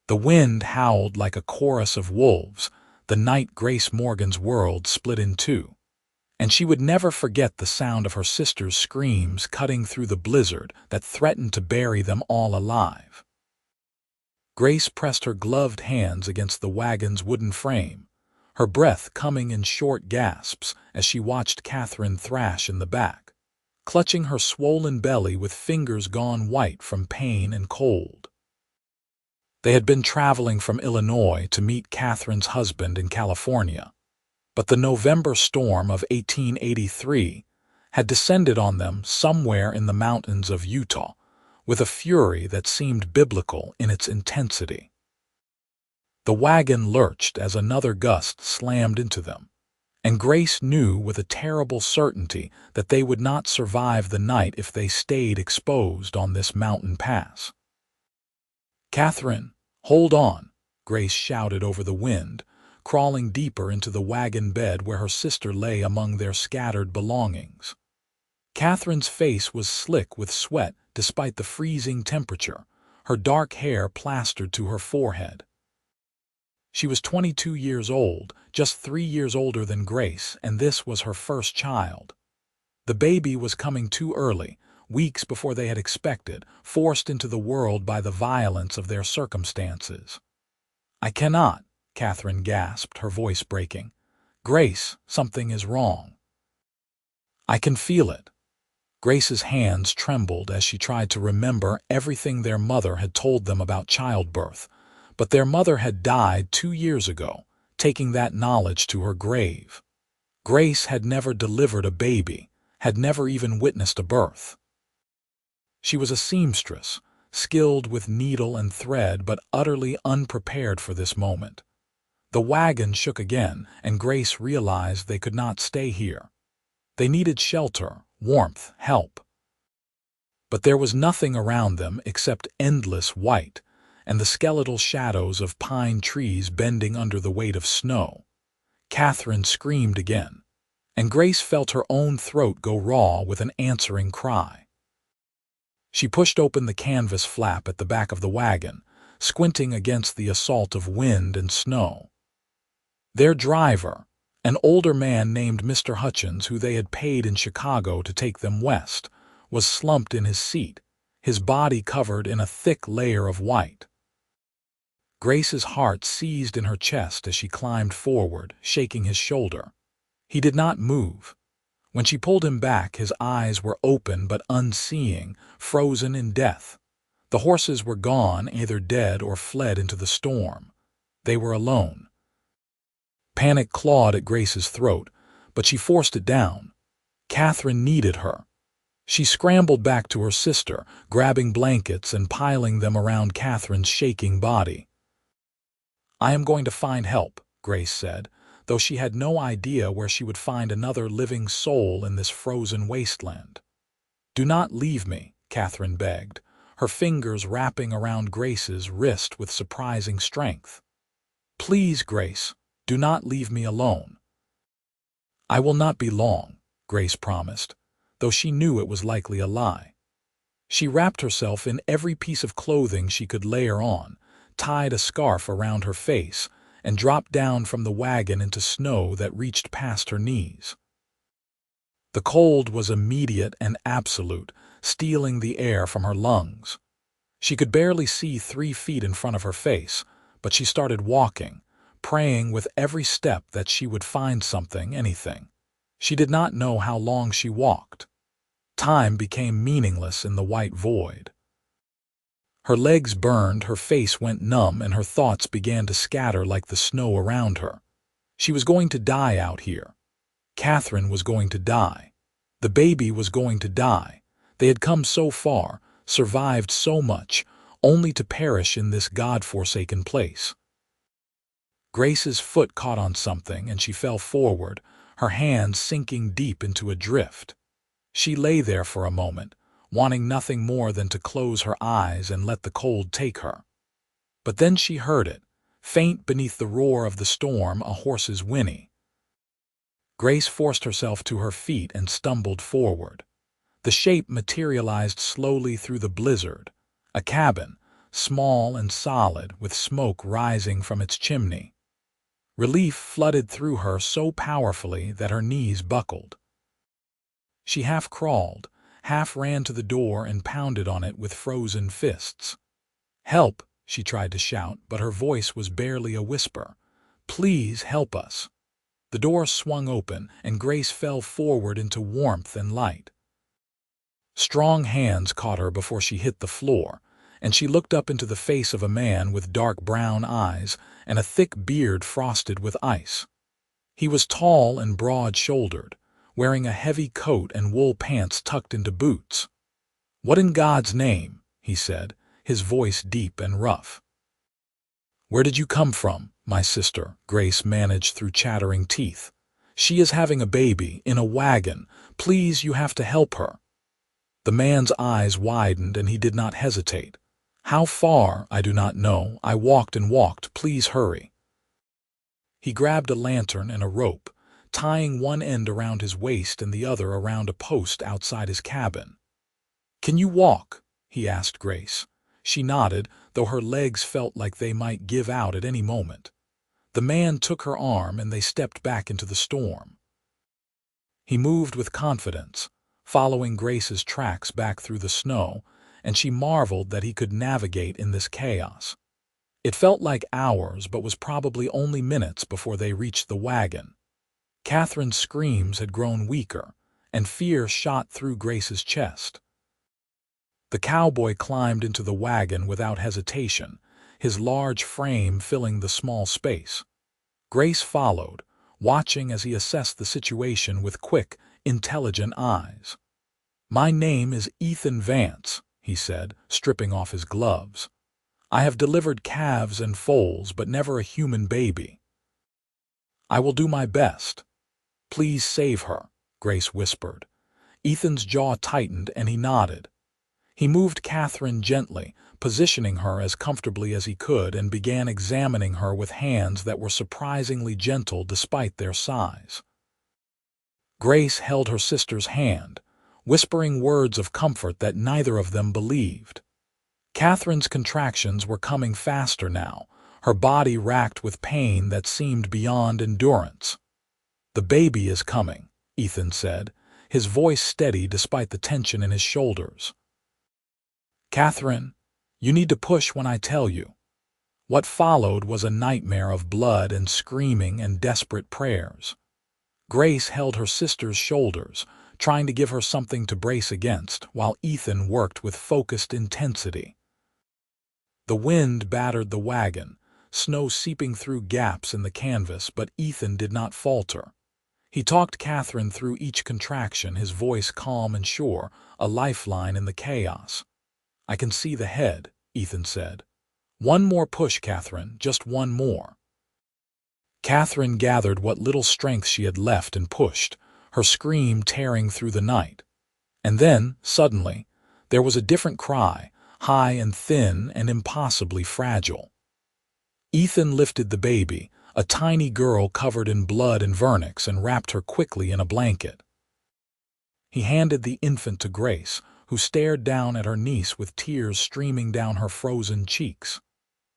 The wind howled like a chorus of wolves, the night Grace Morgan's world split in two. And she would never forget the sound of her sister's screams cutting through the blizzard that threatened to bury them all alive. Grace pressed her gloved hands against the wagon's wooden frame, her breath coming in short gasps as she watched Catherine thrash in the back, clutching her swollen belly with fingers gone white from pain and cold. They had been traveling from Illinois to meet Catherine's husband in California, but the November storm of 1883 had descended on them somewhere in the mountains of Utah, with a fury that seemed biblical in its intensity. The wagon lurched as another gust slammed into them, and Grace knew with a terrible certainty that they would not survive the night if they stayed exposed on this mountain pass. "Catherine, hold on," Grace shouted over the wind, crawling deeper into the wagon bed where her sister lay among their scattered belongings. Catherine's face was slick with sweat despite the freezing temperature, her dark hair plastered to her forehead. She was 22 years old, just 3 years older than Grace, and this was her first child. The baby was coming too early, weeks before they had expected, forced into the world by the violence of their circumstances. "I cannot," Catherine gasped, her voice breaking. "Grace, something is wrong." "I can feel it." Grace's hands trembled as she tried to remember everything their mother had told them about childbirth, but their mother had died 2 years ago, taking that knowledge to her grave. Grace had never delivered a baby, had never even witnessed a birth. She was a seamstress, skilled with needle and thread but utterly unprepared for this moment. The wagon shook again, and Grace realized they could not stay here. They needed shelter, warmth, help. But there was nothing around them except endless white, and the skeletal shadows of pine trees bending under the weight of snow. Catherine screamed again, and Grace felt her own throat go raw with an answering cry. She pushed open the canvas flap at the back of the wagon, squinting against the assault of wind and snow. Their driver, an older man named Mr. Hutchins, who they had paid in Chicago to take them west, was slumped in his seat, his body covered in a thick layer of white. Grace's heart seized in her chest as she climbed forward, shaking his shoulder. He did not move. When she pulled him back, his eyes were open but unseeing, frozen in death. The horses were gone, either dead or fled into the storm. They were alone. Panic clawed at Grace's throat, but she forced it down. Catherine needed her. She scrambled back to her sister, grabbing blankets and piling them around Catherine's shaking body. "I am going to find help," Grace said, though she had no idea where she would find another living soul in this frozen wasteland. "Do not leave me," Catherine begged, her fingers wrapping around Grace's wrist with surprising strength. "Please, Grace, do not leave me alone." "I will not be long," Grace promised, though she knew it was likely a lie. She wrapped herself in every piece of clothing she could layer on, tied a scarf around her face, and dropped down from the wagon into snow that reached past her knees. The cold was immediate and absolute, stealing the air from her lungs. She could barely see 3 feet in front of her face, but she started walking, praying with every step that she would find something, anything. She did not know how long she walked. Time became meaningless in the white void. Her legs burned, her face went numb, and her thoughts began to scatter like the snow around her. She was going to die out here. Catherine was going to die. The baby was going to die. They had come so far, survived so much, only to perish in this God-forsaken place. Grace's foot caught on something, and she fell forward, her hands sinking deep into a drift. She lay there for a moment, wanting nothing more than to close her eyes and let the cold take her. But then she heard it, faint beneath the roar of the storm, a horse's whinny. Grace forced herself to her feet and stumbled forward. The shape materialized slowly through the blizzard, a cabin, small and solid, with smoke rising from its chimney. Relief flooded through her so powerfully that her knees buckled. She half crawled, half ran to the door and pounded on it with frozen fists. "Help!" she tried to shout, but her voice was barely a whisper. "Please help us." The door swung open, and Grace fell forward into warmth and light. Strong hands caught her before she hit the floor, and she looked up into the face of a man with dark brown eyes and a thick beard frosted with ice. He was tall and broad-shouldered, wearing a heavy coat and wool pants tucked into boots. "What in God's name?" he said, his voice deep and rough. "Where did you come from, my sister?" Grace managed through chattering teeth. "She is having a baby, in a wagon. Please, you have to help her." The man's eyes widened and he did not hesitate. "How far? I do not know. I walked and walked. Please hurry." He grabbed a lantern and a rope, tying one end around his waist and the other around a post outside his cabin. "Can you walk?" he asked Grace. She nodded, though her legs felt like they might give out at any moment. The man took her arm and they stepped back into the storm. He moved with confidence, following Grace's tracks back through the snow, and she marveled that he could navigate in this chaos. It felt like hours, but was probably only minutes before they reached the wagon. Catherine's screams had grown weaker, and fear shot through Grace's chest. The cowboy climbed into the wagon without hesitation, his large frame filling the small space. Grace followed, watching as he assessed the situation with quick, intelligent eyes. "My name is Ethan Vance," he said, stripping off his gloves. "I have delivered calves and foals, but never a human baby. I will do my best." "Please save her," Grace whispered. Ethan's jaw tightened and he nodded. He moved Catherine gently, positioning her as comfortably as he could, and began examining her with hands that were surprisingly gentle despite their size. Grace held her sister's hand, whispering words of comfort that neither of them believed. Catherine's contractions were coming faster now, her body racked with pain that seemed beyond endurance. "The baby is coming," Ethan said, his voice steady despite the tension in his shoulders. "Catherine, you need to push when I tell you." What followed was a nightmare of blood and screaming and desperate prayers. Grace held her sister's shoulders, trying to give her something to brace against, while Ethan worked with focused intensity. The wind battered the wagon, snow seeping through gaps in the canvas, but Ethan did not falter. He talked Catherine through each contraction, his voice calm and sure, a lifeline in the chaos. "I can see the head," Ethan said. "One more push, Catherine, just one more." Catherine gathered what little strength she had left and pushed, her scream tearing through the night. And then, suddenly, there was a different cry, high and thin and impossibly fragile. Ethan lifted the baby, a tiny girl covered in blood and vernix, and wrapped her quickly in a blanket. He handed the infant to Grace, who stared down at her niece with tears streaming down her frozen cheeks.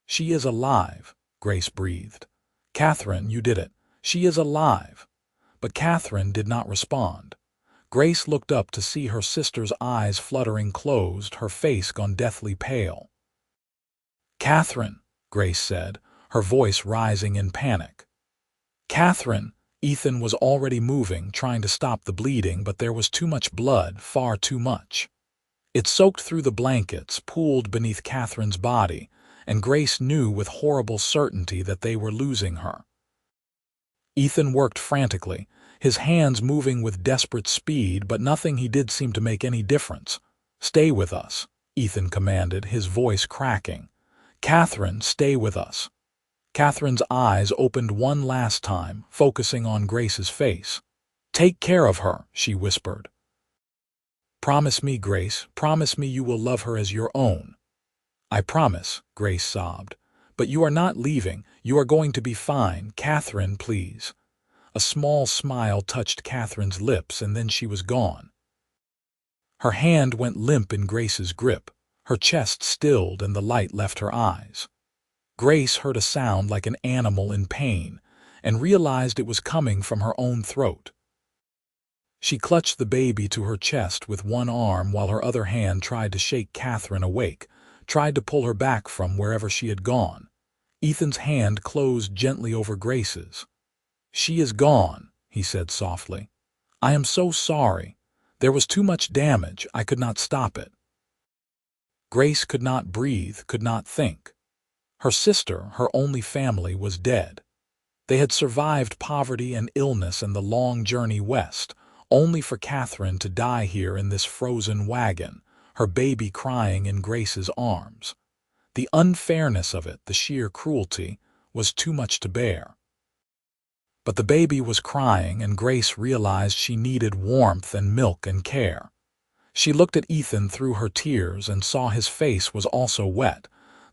"She is alive," Grace breathed. "Catherine, you did it. She is alive." But Catherine did not respond. Grace looked up to see her sister's eyes fluttering closed, her face gone deathly pale. "Catherine," Grace said, her voice rising in panic. "Catherine." Ethan was already moving, trying to stop the bleeding, but there was too much blood, far too much. It soaked through the blankets, pooled beneath Catherine's body, and Grace knew with horrible certainty that they were losing her. Ethan worked frantically, his hands moving with desperate speed, but nothing he did seemed to make any difference. "Stay with us," Ethan commanded, his voice cracking. "Catherine, stay with us." Catherine's eyes opened one last time, focusing on Grace's face. "Take care of her," she whispered. "Promise me, Grace, promise me you will love her as your own." "I promise," Grace sobbed. "But you are not leaving. You are going to be fine. Catherine, please." A small smile touched Catherine's lips, and then she was gone. Her hand went limp in Grace's grip, Her chest stilled and the light left her eyes. Grace heard a sound like an animal in pain and realized it was coming from her own throat. She clutched the baby to her chest with one arm while her other hand tried to shake Catherine awake, tried to pull her back from wherever she had gone. Ethan's hand closed gently over Grace's. "She is gone," he said softly. "I am so sorry. There was too much damage. I could not stop it." Grace could not breathe, could not think. Her sister, her only family, was dead. They had survived poverty and illness and the long journey west, only for Catherine to die here in this frozen wagon, her baby crying in Grace's arms. The unfairness of it, the sheer cruelty, was too much to bear. But the baby was crying, and Grace realized she needed warmth and milk and care. She looked at Ethan through her tears and saw his face was also wet,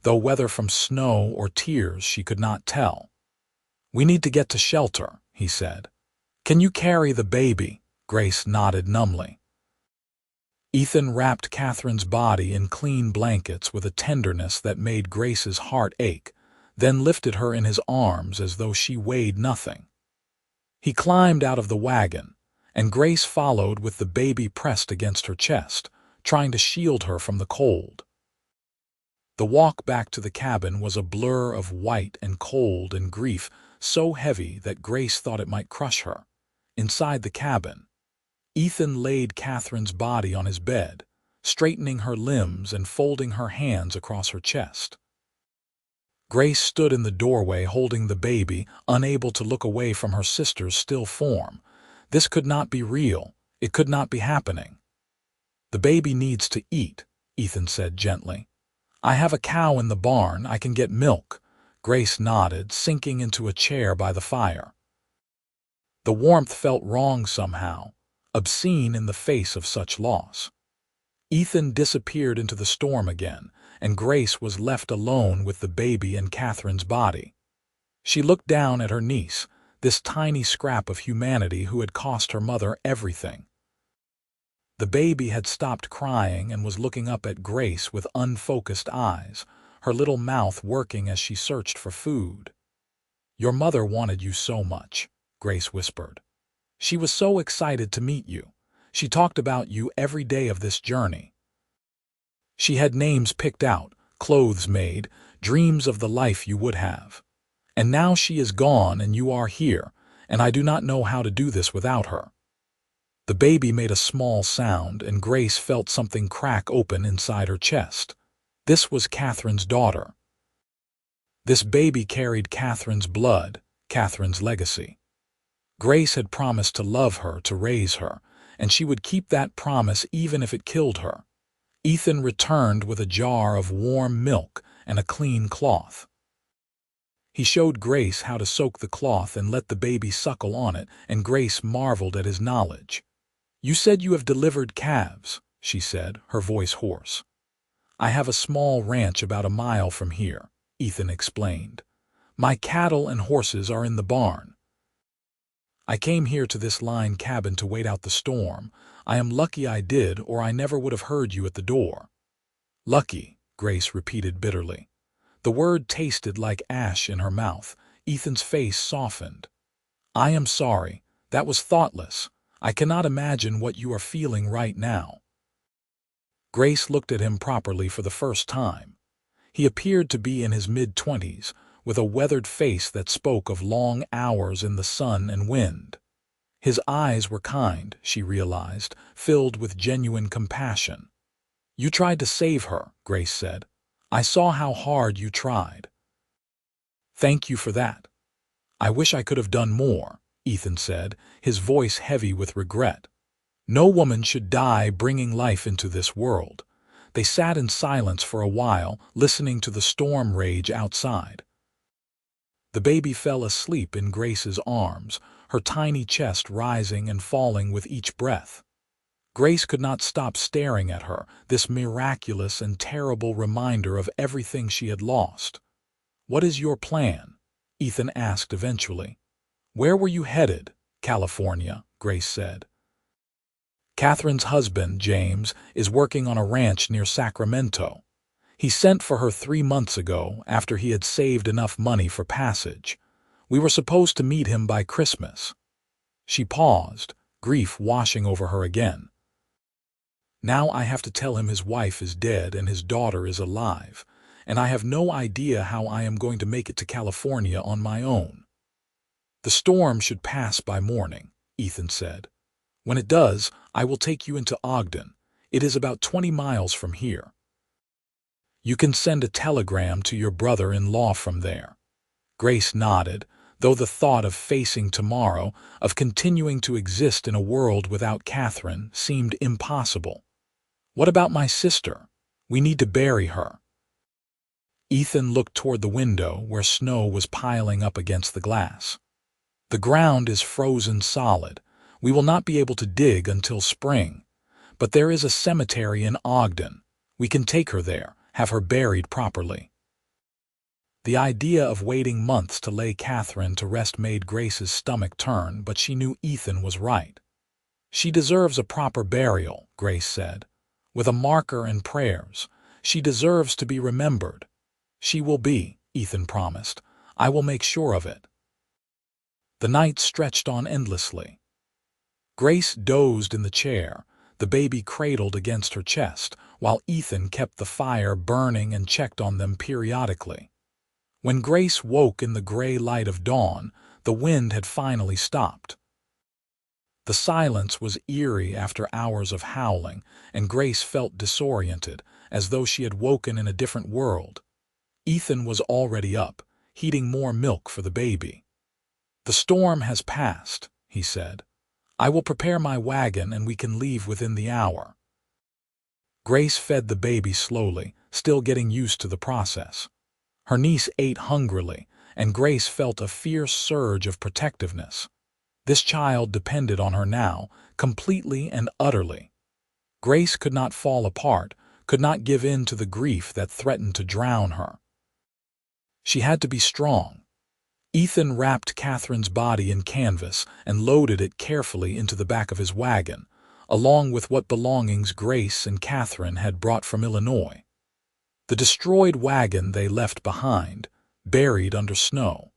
though whether from snow or tears she could not tell. "We need to get to shelter," he said. "Can you carry the baby?" Grace nodded numbly. Ethan wrapped Catherine's body in clean blankets with a tenderness that made Grace's heart ache, then lifted her in his arms as though she weighed nothing. He climbed out of the wagon, and Grace followed with the baby pressed against her chest, trying to shield her from the cold. The walk back to the cabin was a blur of white and cold and grief so heavy that Grace thought it might crush her. Inside the cabin, Ethan laid Catherine's body on his bed, straightening her limbs and folding her hands across her chest. Grace stood in the doorway holding the baby, unable to look away from her sister's still form. This could not be real. It could not be happening. "The baby needs to eat," Ethan said gently. "I have a cow in the barn. I can get milk." Grace nodded, sinking into a chair by the fire. The warmth felt wrong somehow, obscene in the face of such loss. Ethan disappeared into the storm again, and Grace was left alone with the baby and Catherine's body. She looked down at her niece, this tiny scrap of humanity who had cost her mother everything. The baby had stopped crying and was looking up at Grace with unfocused eyes, her little mouth working as she searched for food. "Your mother wanted you so much," Grace whispered. "She was so excited to meet you. She talked about you every day of this journey. She had names picked out, clothes made, dreams of the life you would have. And now she is gone and you are here, and I do not know how to do this without her." The baby made a small sound, and Grace felt something crack open inside her chest. This was Catherine's daughter. This baby carried Catherine's blood, Catherine's legacy. Grace had promised to love her, to raise her, and she would keep that promise even if it killed her. Ethan returned with a jar of warm milk and a clean cloth. He showed Grace how to soak the cloth and let the baby suckle on it, and Grace marveled at his knowledge. "You said you have delivered calves," she said, her voice hoarse. "I have a small ranch about a mile from here," Ethan explained. "My cattle and horses are in the barn. I came here to this line cabin to wait out the storm. I am lucky I did, or I never would have heard you at the door." "Lucky," Grace repeated bitterly. The word tasted like ash in her mouth. Ethan's face softened. "I am sorry. That was thoughtless. I cannot imagine what you are feeling right now." Grace looked at him properly for the first time. He appeared to be in his mid-20s, with a weathered face that spoke of long hours in the sun and wind. His eyes were kind, she realized, filled with genuine compassion. "You tried to save her," Grace said. "I saw how hard you tried." "Thank you for that." "I wish I could have done more," Ethan said, his voice heavy with regret. "No woman should die bringing life into this world." They sat in silence for a while, listening to the storm rage outside. The baby fell asleep in Grace's arms, her tiny chest rising and falling with each breath. Grace could not stop staring at her, this miraculous and terrible reminder of everything she had lost. "What is your plan?" Ethan asked eventually. "Where were you headed?" "California," Grace said. Catherine's husband, James, is working on a ranch near Sacramento. He sent for her 3 months ago after he had saved enough money for passage. We were supposed to meet him by Christmas." She paused, grief washing over her again. "Now I have to tell him his wife is dead and his daughter is alive, and I have no idea how I am going to make it to California on my own." "The storm should pass by morning," Ethan said. "When it does, I will take you into Ogden. It is about 20 miles from here. You can send a telegram to your brother-in-law from there." Grace nodded, though the thought of facing tomorrow, of continuing to exist in a world without Catherine, seemed impossible. "What about my sister? We need to bury her." Ethan looked toward the window where snow was piling up against the glass. "The ground is frozen solid. We will not be able to dig until spring. But there is a cemetery in Ogden. We can take her there, have her buried properly." The idea of waiting months to lay Catherine to rest made Grace's stomach turn, but she knew Ethan was right. "She deserves a proper burial," Grace said. "With a marker and prayers. She deserves to be remembered." "She will be," Ethan promised. "I will make sure of it." The night stretched on endlessly. Grace dozed in the chair, the baby cradled against her chest, while Ethan kept the fire burning and checked on them periodically. When Grace woke in the gray light of dawn, the wind had finally stopped. The silence was eerie after hours of howling, and Grace felt disoriented, as though she had woken in a different world. Ethan was already up, heating more milk for the baby. "The storm has passed," he said. "I will prepare my wagon and we can leave within the hour." Grace fed the baby slowly, still getting used to the process. Her niece ate hungrily, and Grace felt a fierce surge of protectiveness. This child depended on her now, completely and utterly. Grace could not fall apart, could not give in to the grief that threatened to drown her. She had to be strong. Ethan wrapped Catherine's body in canvas and loaded it carefully into the back of his wagon, along with what belongings Grace and Catherine had brought from Illinois. The destroyed wagon they left behind, buried under snow.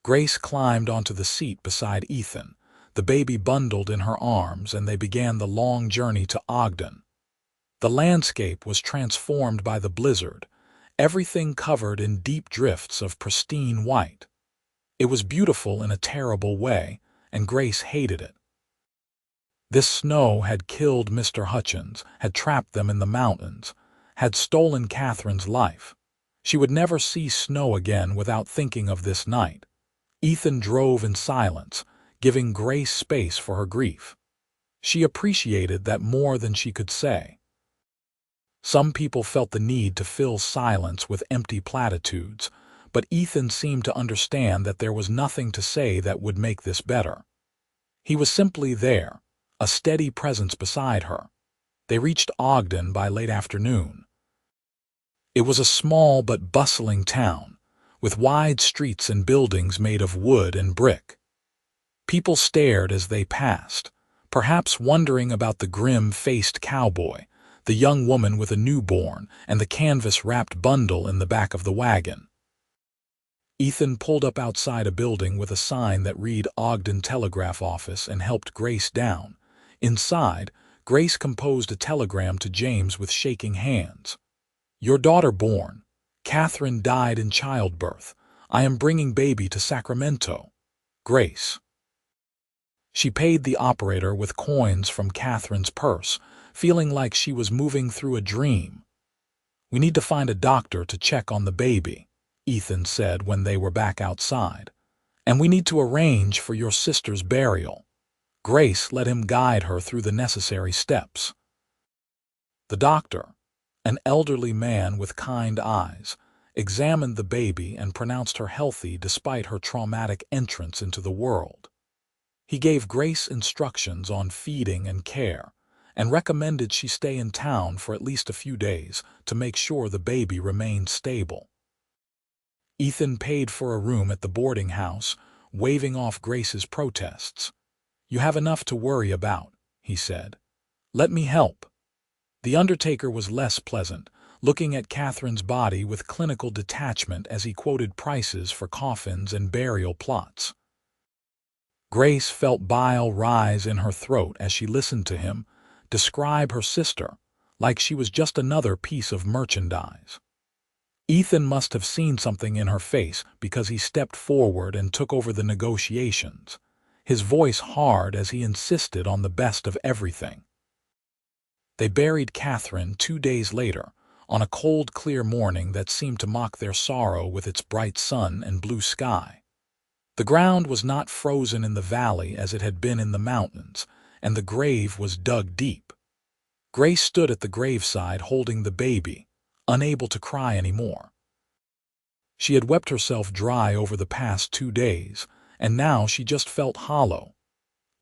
Grace climbed onto the seat beside Ethan, the baby bundled in her arms, and they began the long journey to Ogden. The landscape was transformed by the blizzard, everything covered in deep drifts of pristine white. It was beautiful in a terrible way, and Grace hated it. This snow had killed Mr. Hutchins, had trapped them in the mountains, had stolen Catherine's life. She would never see snow again without thinking of this night. Ethan drove in silence, giving Grace space for her grief. She appreciated that more than she could say. Some people felt the need to fill silence with empty platitudes, but Ethan seemed to understand that there was nothing to say that would make this better. He was simply there, a steady presence beside her. They reached Ogden by late afternoon. It was a small but bustling town, with wide streets and buildings made of wood and brick. People stared as they passed, perhaps wondering about the grim-faced cowboy, the young woman with a newborn, and the canvas-wrapped bundle in the back of the wagon. Ethan pulled up outside a building with a sign that read Ogden Telegraph Office and helped Grace down. Inside, Grace composed a telegram to James with shaking hands. "Your daughter born. Catherine died in childbirth. I am bringing baby to Sacramento. Grace." She paid the operator with coins from Catherine's purse, feeling like she was moving through a dream. "We need to find a doctor to check on the baby," Ethan said when they were back outside. "And we need to arrange for your sister's burial." Grace let him guide her through the necessary steps. The doctor, an elderly man with kind eyes, examined the baby and pronounced her healthy despite her traumatic entrance into the world. He gave Grace instructions on feeding and care, and recommended she stay in town for at least a few days to make sure the baby remained stable. Ethan paid for a room at the boarding house, waving off Grace's protests. "You have enough to worry about," he said. "Let me help." The undertaker was less pleasant, looking at Catherine's body with clinical detachment as he quoted prices for coffins and burial plots. Grace felt bile rise in her throat as she listened to him describe her sister like she was just another piece of merchandise. Ethan must have seen something in her face because he stepped forward and took over the negotiations, his voice hard as he insisted on the best of everything. They buried Catherine 2 days later, on a cold, clear morning that seemed to mock their sorrow with its bright sun and blue sky. The ground was not frozen in the valley as it had been in the mountains, and the grave was dug deep. Grace stood at the graveside holding the baby, unable to cry anymore. She had wept herself dry over the past 2 days, and now she just felt hollow.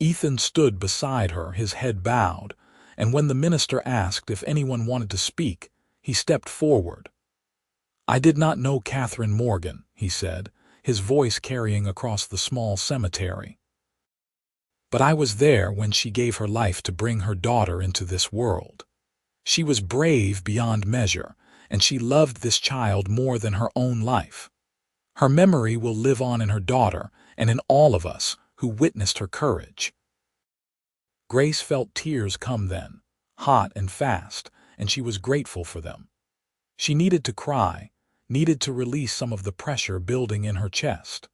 Ethan stood beside her, his head bowed, and when the minister asked if anyone wanted to speak, he stepped forward. "I did not know Catherine Morgan," he said, his voice carrying across the small cemetery. "But I was there when she gave her life to bring her daughter into this world. She was brave beyond measure, and she loved this child more than her own life. Her memory will live on in her daughter and in all of us who witnessed her courage." Grace felt tears come then, hot and fast, and she was grateful for them. She needed to cry, needed to release some of the pressure building in her chest.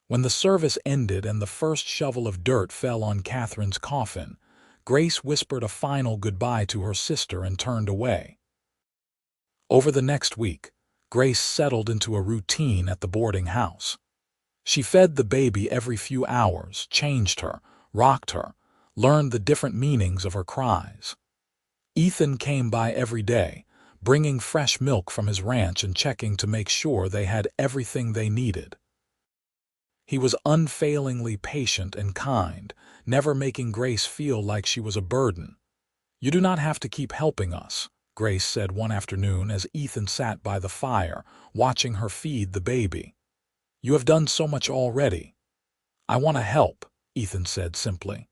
When the service ended and the first shovel of dirt fell on Catherine's coffin, Grace whispered a final goodbye to her sister and turned away. Over the next week, Grace settled into a routine at the boarding house. She fed the baby every few hours, changed her, rocked her, learned the different meanings of her cries. Ethan came by every day, bringing fresh milk from his ranch and checking to make sure they had everything they needed. He was unfailingly patient and kind, never making Grace feel like she was a burden. "You do not have to keep helping us," Grace said one afternoon as Ethan sat by the fire, watching her feed the baby. "You have done so much already." "I want to help," Ethan said simply.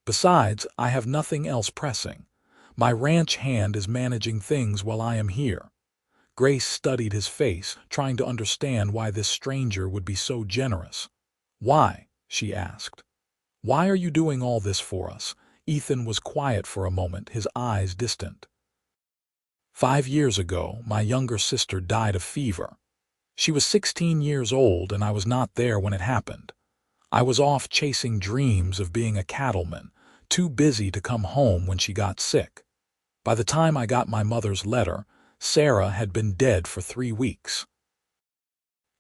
"Besides, I have nothing else pressing. My ranch hand is managing things while I am here." Grace studied his face, trying to understand why this stranger would be so generous. "Why?" she asked. "Why are you doing all this for us?" Ethan was quiet for a moment, his eyes distant. 5 years ago, my younger sister died of fever. She was 16 years old, and I was not there when it happened. I was off chasing dreams of being a cattleman, too busy to come home when she got sick. By the time I got my mother's letter, Sarah had been dead for 3 weeks.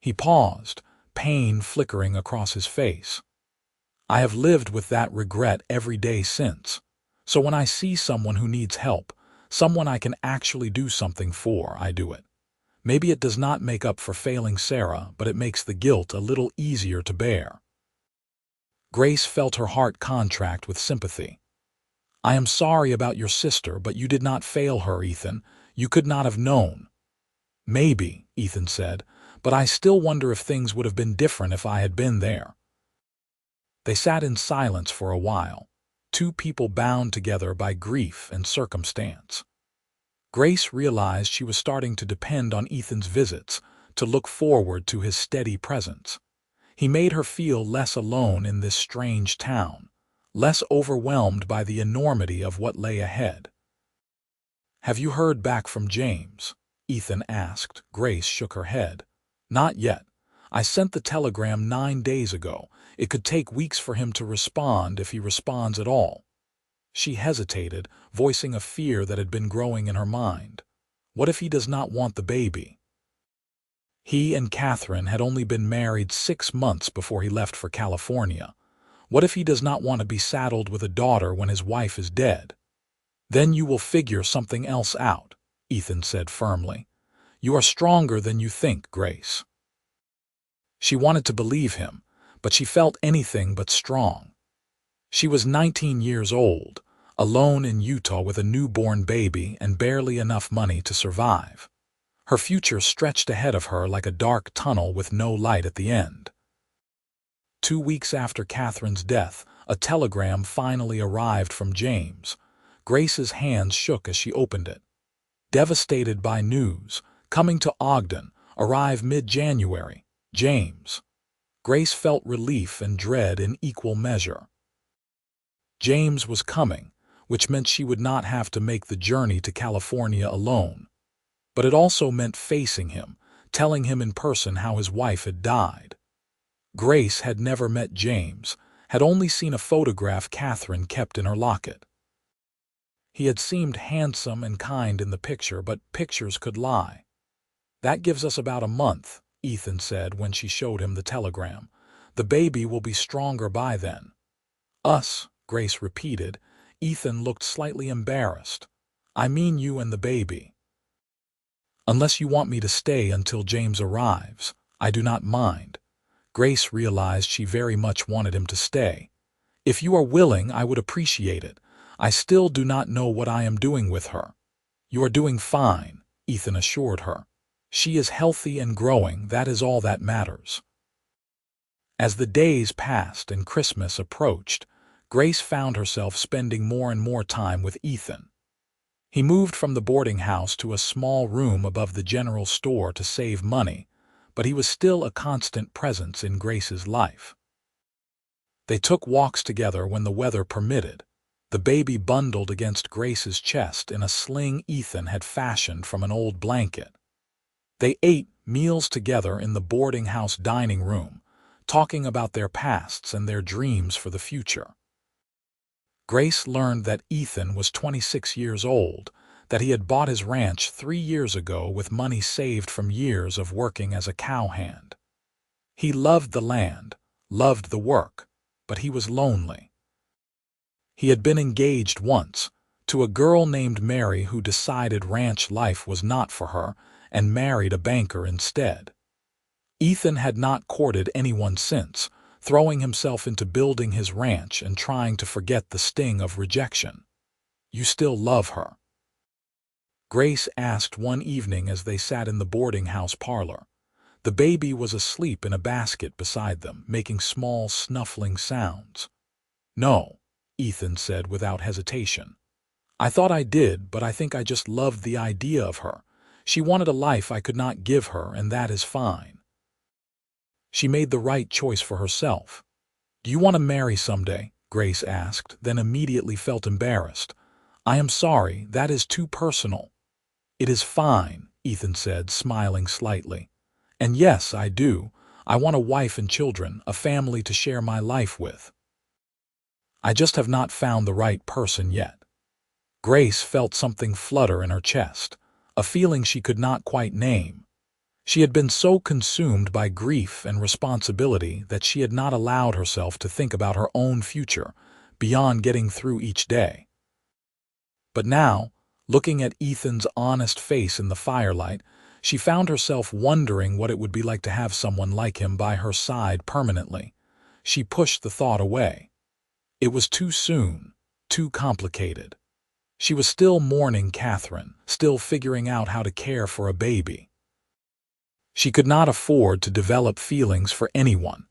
He paused, pain flickering across his face. I have lived with that regret every day since. So when I see someone who needs help, someone I can actually do something for, I do it. Maybe it does not make up for failing Sarah, but it makes the guilt a little easier to bear. Grace felt her heart contract with sympathy. "I am sorry about your sister, but you did not fail her, Ethan. You could not have known." "Maybe," Ethan said, "but I still wonder if things would have been different if I had been there." They sat in silence for a while, two people bound together by grief and circumstance. Grace realized she was starting to depend on Ethan's visits, to look forward to his steady presence. He made her feel less alone in this strange town, less overwhelmed by the enormity of what lay ahead. "Have you heard back from James?" Ethan asked. Grace shook her head. "Not yet. I sent the telegram 9 days ago. It could take weeks for him to respond if he responds at all." She hesitated, voicing a fear that had been growing in her mind. What if he does not want the baby? He and Catherine had only been married 6 months before he left for California. What if he does not want to be saddled with a daughter when his wife is dead? "Then you will figure something else out," Ethan said firmly. "You are stronger than you think, Grace." She wanted to believe him, but she felt anything but strong. She was 19 years old, alone in Utah with a newborn baby and barely enough money to survive. Her future stretched ahead of her like a dark tunnel with no light at the end. 2 weeks after Catherine's death, A telegram finally arrived from James. Grace's hands shook as she opened it. Devastated by news, coming to Ogden, arrive mid-January. James. Grace felt relief and dread in equal measure. James was coming, which meant she would not have to make the journey to California alone. But it also meant facing him, telling him in person how his wife had died. Grace had never met James, had only seen a photograph Catherine kept in her locket. He had seemed handsome and kind in the picture, but pictures could lie. "That gives us about a month," Ethan said when she showed him the telegram. "The baby will be stronger by then." "Us," Grace repeated. Ethan looked slightly embarrassed. "I mean you and the baby." "Unless you want me to stay until James arrives, I do not mind." Grace realized she very much wanted him to stay. "If you are willing, I would appreciate it. I still do not know what I am doing with her." "You are doing fine," Ethan assured her. "She is healthy and growing, that is all that matters." As the days passed and Christmas approached, Grace found herself spending more and more time with Ethan. He moved from the boarding house to a small room above the general store to save money, but he was still a constant presence in Grace's life. They took walks together when the weather permitted, the baby bundled against Grace's chest in a sling Ethan had fashioned from an old blanket. They ate meals together in the boarding house dining room, talking about their pasts and their dreams for the future. Grace learned that Ethan was 26 years old, that he had bought his ranch 3 years ago with money saved from years of working as a cowhand. He loved the land, loved the work, but he was lonely. He had been engaged once, to a girl named Mary who decided ranch life was not for her and married a banker instead. Ethan had not courted anyone since, throwing himself into building his ranch and trying to forget the sting of rejection. "You still love her?" Grace asked one evening as they sat in the boarding house parlor. The baby was asleep in a basket beside them, making small, snuffling sounds. "No," Ethan said without hesitation. "I thought I did, but I think I just loved the idea of her. She wanted a life I could not give her, and that is fine. She made the right choice for herself." "Do you want to marry someday?" Grace asked, then immediately felt embarrassed. "I am sorry, that is too personal." "It is fine," Ethan said, smiling slightly. "And yes, I do. I want a wife and children, a family to share my life with. I just have not found the right person yet." Grace felt something flutter in her chest, a feeling she could not quite name. She had been so consumed by grief and responsibility that she had not allowed herself to think about her own future beyond getting through each day. But now, looking at Ethan's honest face in the firelight, she found herself wondering what it would be like to have someone like him by her side permanently. She pushed the thought away. It was too soon, too complicated. She was still mourning Catherine, still figuring out how to care for a baby. She could not afford to develop feelings for anyone,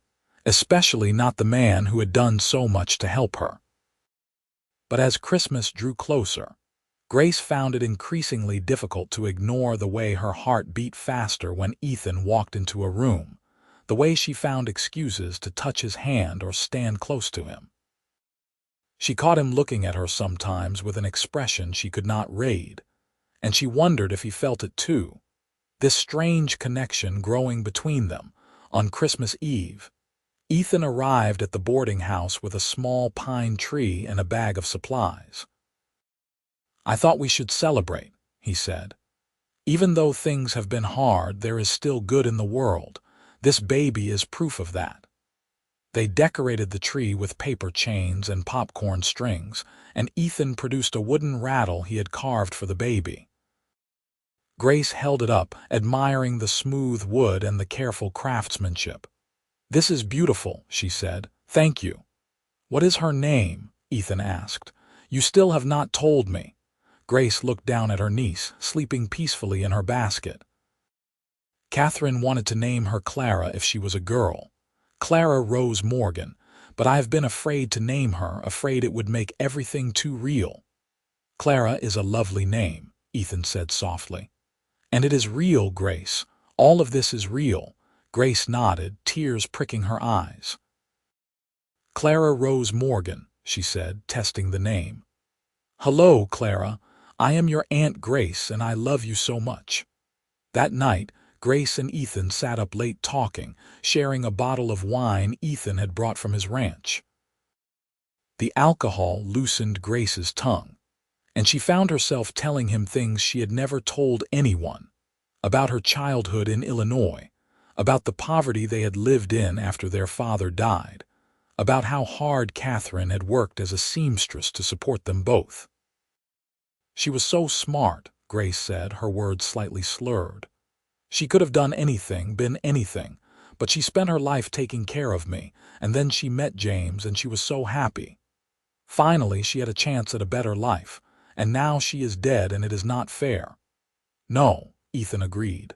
especially not the man who had done so much to help her. But as Christmas drew closer, Grace found it increasingly difficult to ignore the way her heart beat faster when Ethan walked into a room, the way she found excuses to touch his hand or stand close to him. She caught him looking at her sometimes with an expression she could not read, and she wondered if he felt it too. This strange connection growing between them. On Christmas Eve, Ethan arrived at the boarding house with a small pine tree and a bag of supplies. "I thought we should celebrate," he said. "Even though things have been hard, there is still good in the world. This baby is proof of that." They decorated the tree with paper chains and popcorn strings, and Ethan produced a wooden rattle he had carved for the baby. Grace held it up, admiring the smooth wood and the careful craftsmanship. "This is beautiful," she said. "Thank you." "What is her name?" Ethan asked. "You still have not told me." Grace looked down at her niece, sleeping peacefully in her basket. Catherine wanted to name her Clara if she was a girl. Clara Rose Morgan, but I have been afraid to name her, afraid it would make everything too real." "Clara is a lovely name," Ethan said softly. "And it is real, Grace. All of this is real." Grace nodded, tears pricking her eyes. "Clara Rose Morgan," she said, testing the name. "Hello, Clara. I am your Aunt Grace, and I love you so much." That night, Grace and Ethan sat up late talking, sharing a bottle of wine Ethan had brought from his ranch. The alcohol loosened Grace's tongue, and she found herself telling him things she had never told anyone, about her childhood in Illinois, about the poverty they had lived in after their father died, about how hard Catherine had worked as a seamstress to support them both. "She was so smart," Grace said, her words slightly slurred. "She could have done anything, been anything, but she spent her life taking care of me, and then she met James and she was so happy. Finally, she had a chance at a better life, and now she is dead and it is not fair." "No," Ethan agreed.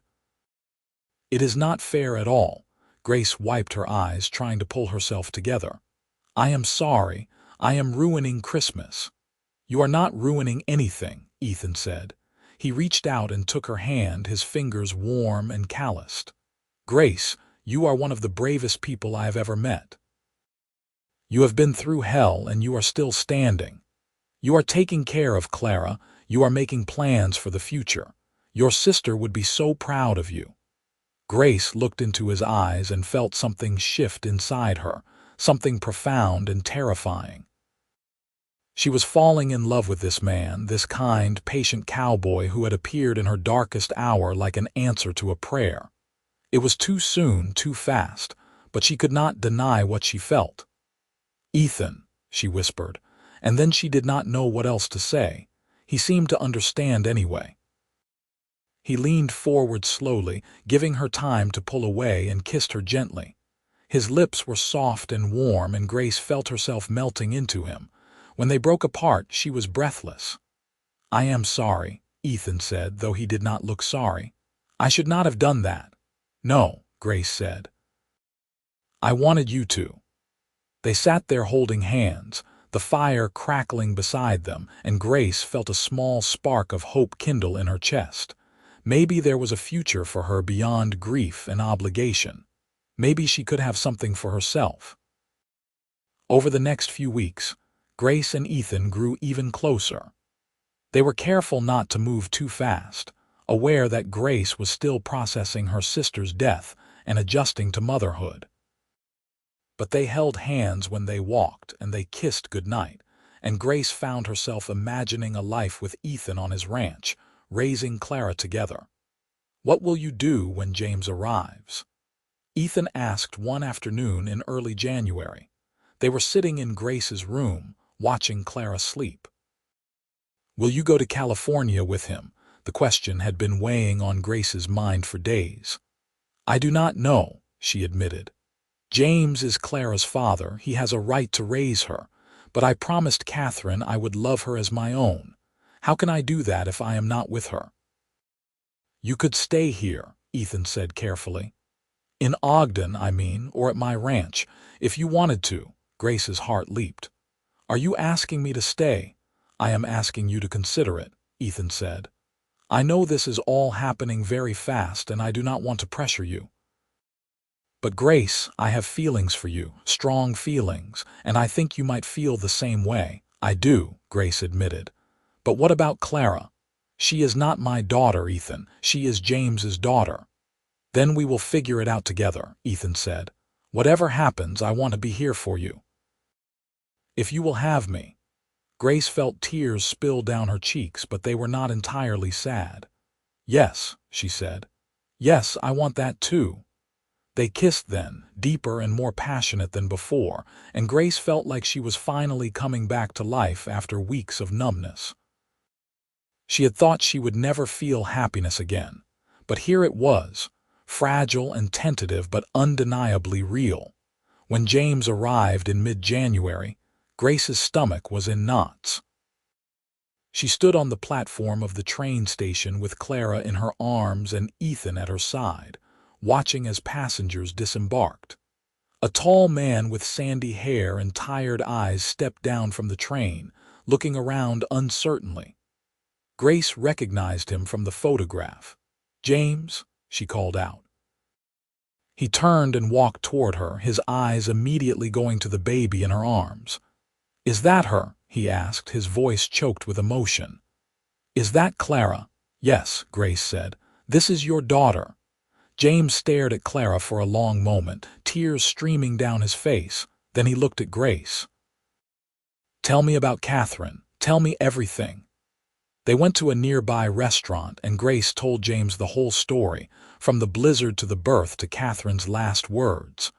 "It is not fair at all." Grace wiped her eyes, trying to pull herself together. "I am sorry. I am ruining Christmas." "You are not ruining anything," Ethan said. He reached out and took her hand, his fingers warm and calloused. "Grace, you are one of the bravest people I have ever met. You have been through hell and you are still standing. You are taking care of Clara. You are making plans for the future. Your sister would be so proud of you." Grace looked into his eyes and felt something shift inside her, something profound and terrifying. She was falling in love with this man, this kind, patient cowboy who had appeared in her darkest hour like an answer to a prayer. It was too soon, too fast, but she could not deny what she felt. "Ethan," she whispered, and then she did not know what else to say. He seemed to understand anyway. He leaned forward slowly, giving her time to pull away, and kissed her gently. His lips were soft and warm, and Grace felt herself melting into him. When they broke apart, she was breathless. "I am sorry," Ethan said, though he did not look sorry. "I should not have done that." "No," Grace said. "I wanted you to." They sat there holding hands, the fire crackling beside them, and Grace felt a small spark of hope kindle in her chest. Maybe there was a future for her beyond grief and obligation. Maybe she could have something for herself. Over the next few weeks, Grace and Ethan grew even closer. They were careful not to move too fast, aware that Grace was still processing her sister's death and adjusting to motherhood. But they held hands when they walked, and they kissed goodnight, and Grace found herself imagining a life with Ethan on his ranch, raising Clara together. "What will you do when James arrives?" Ethan asked one afternoon in early January. They were sitting in Grace's room, watching Clara sleep. "Will you go to California with him?" The question had been weighing on Grace's mind for days. "I do not know," she admitted. "James is Clara's father. He has a right to raise her. But I promised Catherine I would love her as my own. How can I do that if I am not with her?" "You could stay here," Ethan said carefully. "In Ogden, I mean, or at my ranch, if you wanted to." Grace's heart leaped. "Are you asking me to stay?" "I am asking you to consider it," Ethan said. "I know this is all happening very fast, and I do not want to pressure you. But Grace, I have feelings for you, strong feelings, and I think you might feel the same way." "I do," Grace admitted. "But what about Clara?" "She is not my daughter, Ethan. She is James's daughter." "Then we will figure it out together," Ethan said. "Whatever happens, I want to be here for you. If you will have me." Grace felt tears spill down her cheeks, but they were not entirely sad. "Yes," she said. "Yes, I want that too." They kissed then, deeper and more passionate than before, and Grace felt like she was finally coming back to life after weeks of numbness. She had thought she would never feel happiness again, but here it was, fragile and tentative but undeniably real. When James arrived in mid-January, Grace's stomach was in knots. She stood on the platform of the train station with Clara in her arms and Ethan at her side, watching as passengers disembarked. A tall man with sandy hair and tired eyes stepped down from the train, looking around uncertainly. Grace recognized him from the photograph. "James," she called out. He turned and walked toward her, his eyes immediately going to the baby in her arms. "Is that her?" he asked, his voice choked with emotion. "Is that Clara?" "Yes," Grace said. "This is your daughter." James stared at Clara for a long moment, tears streaming down his face. Then he looked at Grace. "Tell me about Catherine. Tell me everything." They went to a nearby restaurant, and Grace told James the whole story, from the blizzard to the birth to Catherine's last words.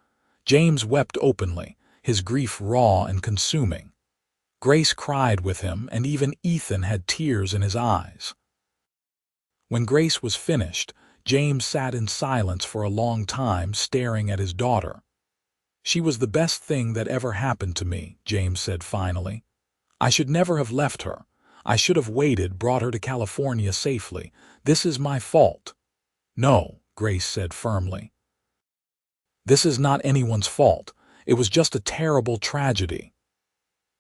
James wept openly, his grief raw and consuming. Grace cried with him, and even Ethan had tears in his eyes. When Grace was finished, James sat in silence for a long time, staring at his daughter. "She was the best thing that ever happened to me," James said finally. "I should never have left her. I should have waited, brought her to California safely. This is my fault." "No," Grace said firmly. "This is not anyone's fault. It was just a terrible tragedy."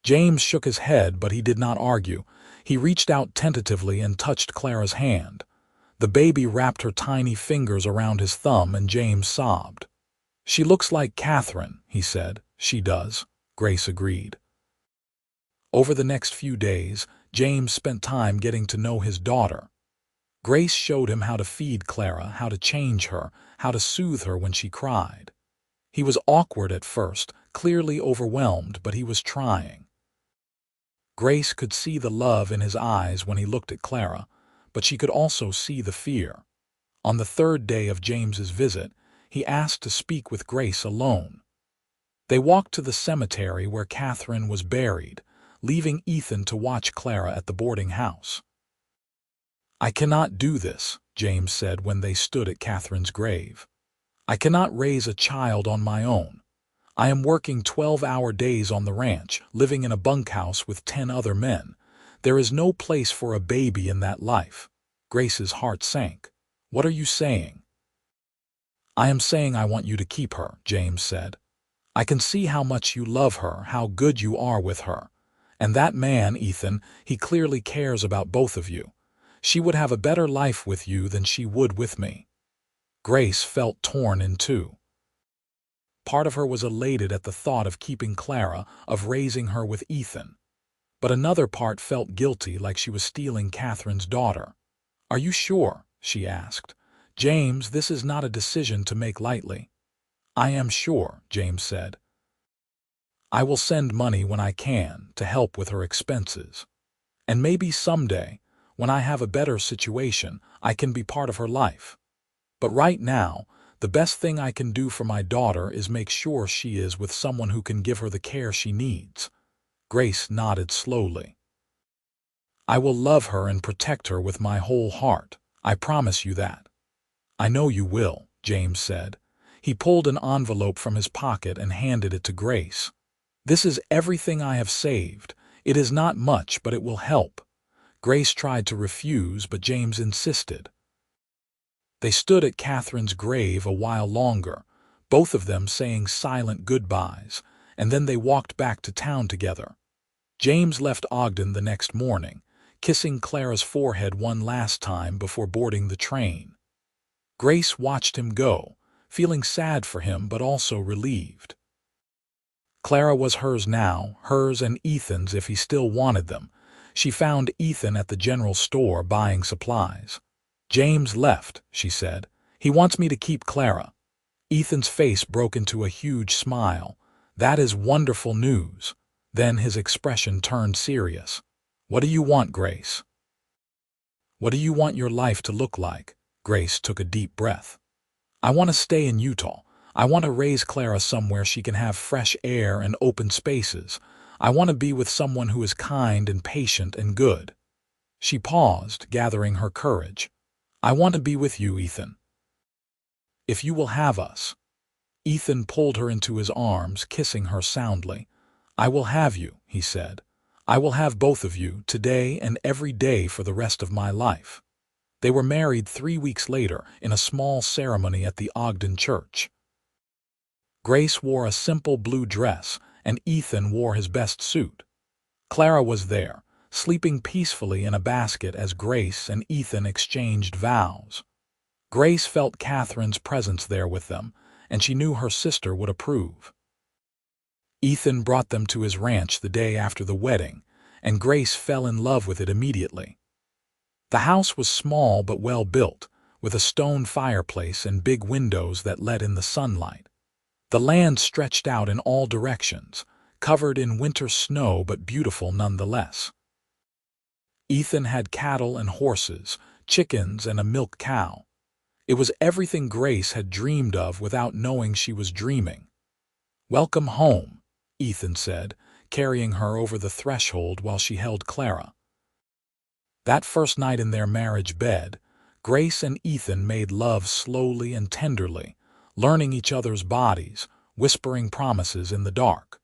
James shook his head, but he did not argue. He reached out tentatively and touched Clara's hand. The baby wrapped her tiny fingers around his thumb, and James sobbed. "She looks like Catherine," he said. "She does," Grace agreed. Over the next few days, James spent time getting to know his daughter. Grace showed him how to feed Clara, how to change her, how to soothe her when she cried. He was awkward at first, clearly overwhelmed, but he was trying. Grace could see the love in his eyes when he looked at Clara, but she could also see the fear. On the third day of James's visit, he asked to speak with Grace alone. They walked to the cemetery where Catherine was buried, leaving Ethan to watch Clara at the boarding house. "I cannot do this," James said when they stood at Catherine's grave. "I cannot raise a child on my own. I am working 12-hour days on the ranch, living in a bunkhouse with 10 other men. There is no place for a baby in that life." Grace's heart sank. "What are you saying?" "I am saying I want you to keep her," James said. "I can see how much you love her, how good you are with her. And that man, Ethan, he clearly cares about both of you. She would have a better life with you than she would with me." Grace felt torn in two. Part of her was elated at the thought of keeping Clara, of raising her with Ethan. But another part felt guilty, like she was stealing Catherine's daughter. "Are you sure?" she asked. "James, this is not a decision to make lightly." "I am sure," James said. "I will send money when I can to help with her expenses. And maybe someday, when I have a better situation, I can be part of her life. But right now, the best thing I can do for my daughter is make sure she is with someone who can give her the care she needs." Grace nodded slowly. "I will love her and protect her with my whole heart. I promise you that." "I know you will," James said. He pulled an envelope from his pocket and handed it to Grace. "This is everything I have saved. It is not much, but it will help." Grace tried to refuse, but James insisted. They stood at Catherine's grave a while longer, both of them saying silent goodbyes, and then they walked back to town together. James left Ogden the next morning, kissing Clara's forehead one last time before boarding the train. Grace watched him go, feeling sad for him but also relieved. Clara was hers now, hers and Ethan's if he still wanted them. She found Ethan at the general store buying supplies. "James left," she said. "He wants me to keep Clara." Ethan's face broke into a huge smile. "That is wonderful news." Then his expression turned serious. "What do you want, Grace?" "What do you want your life to look like?" Grace took a deep breath. "I want to stay in Utah. I want to raise Clara somewhere she can have fresh air and open spaces. I want to be with someone who is kind and patient and good." She paused, gathering her courage. "I want to be with you, Ethan. If you will have us." Ethan pulled her into his arms, kissing her soundly. "I will have you," he said. "I will have both of you, today and every day for the rest of my life." They were married 3 weeks later in a small ceremony at the Ogden church. Grace wore a simple blue dress, and Ethan wore his best suit. Clara was there, sleeping peacefully in a basket as Grace and Ethan exchanged vows. Grace felt Catherine's presence there with them, and she knew her sister would approve. Ethan brought them to his ranch the day after the wedding, and Grace fell in love with it immediately. The house was small but well built, with a stone fireplace and big windows that let in the sunlight. The land stretched out in all directions, covered in winter snow but beautiful nonetheless. Ethan had cattle and horses, chickens and a milk cow. It was everything Grace had dreamed of without knowing she was dreaming. "Welcome home," Ethan said, carrying her over the threshold while she held Clara. That first night in their marriage bed, Grace and Ethan made love slowly and tenderly, learning each other's bodies, whispering promises in the dark.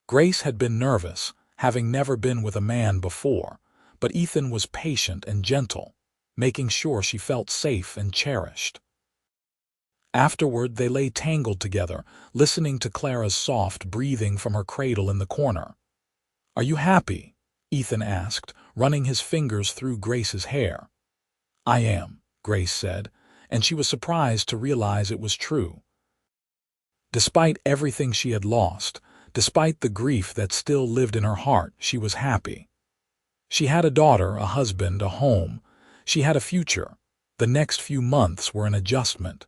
Grace had been nervous, having never been with a man before, but Ethan was patient and gentle, making sure she felt safe and cherished. Afterward, they lay tangled together, listening to Clara's soft breathing from her cradle in the corner. "Are you happy?" Ethan asked, running his fingers through Grace's hair. "I am," Grace said, and she was surprised to realize it was true. Despite everything she had lost, despite the grief that still lived in her heart, she was happy. She had a daughter, a husband, a home. She had a future. The next few months were an adjustment.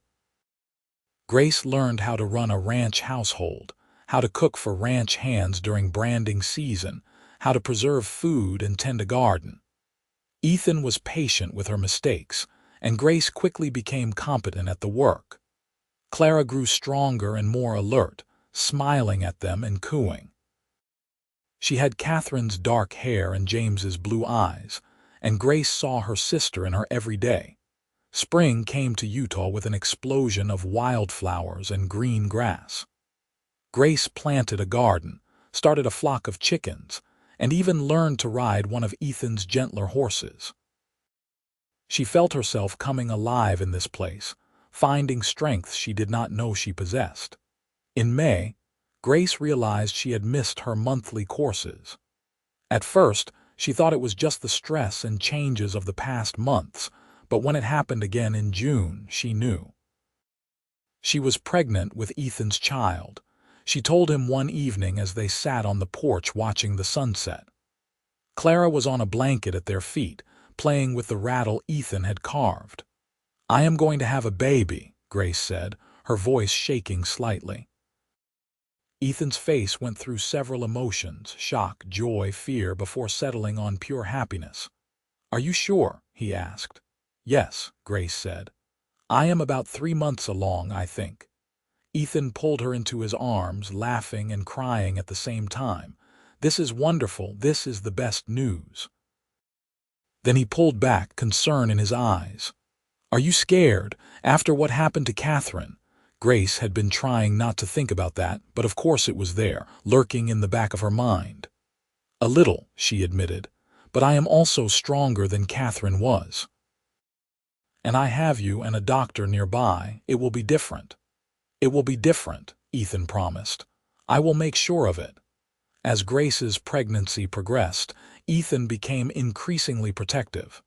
Grace learned how to run a ranch household, how to cook for ranch hands during branding season, how to preserve food and tend a garden. Ethan was patient with her mistakes, and Grace quickly became competent at the work. Clara grew stronger and more alert, smiling at them and cooing. She had Catherine's dark hair and James's blue eyes, and Grace saw her sister in her every day. Spring came to Utah with an explosion of wildflowers and green grass. Grace planted a garden, started a flock of chickens, and even learned to ride one of Ethan's gentler horses. She felt herself coming alive in this place, finding strength she did not know she possessed. In May, Grace realized she had missed her monthly courses. At first, she thought it was just the stress and changes of the past months, but when it happened again in June, she knew. She was pregnant with Ethan's child. She told him one evening as they sat on the porch watching the sunset. Clara was on a blanket at their feet, playing with the rattle Ethan had carved. "I am going to have a baby," Grace said, her voice shaking slightly. Ethan's face went through several emotions, shock, joy, fear, before settling on pure happiness. "Are you sure?" he asked. "Yes," Grace said. "I am about 3 months along, I think." Ethan pulled her into his arms, laughing and crying at the same time. "This is wonderful. This is the best news." Then he pulled back, concern in his eyes. "Are you scared, after what happened to Catherine?" Grace had been trying not to think about that, but of course it was there, lurking in the back of her mind. "A little," she admitted, "but I am also stronger than Catherine was. And I have you and a doctor nearby. It will be different." "It will be different," Ethan promised. "I will make sure of it." As Grace's pregnancy progressed, Ethan became increasingly protective.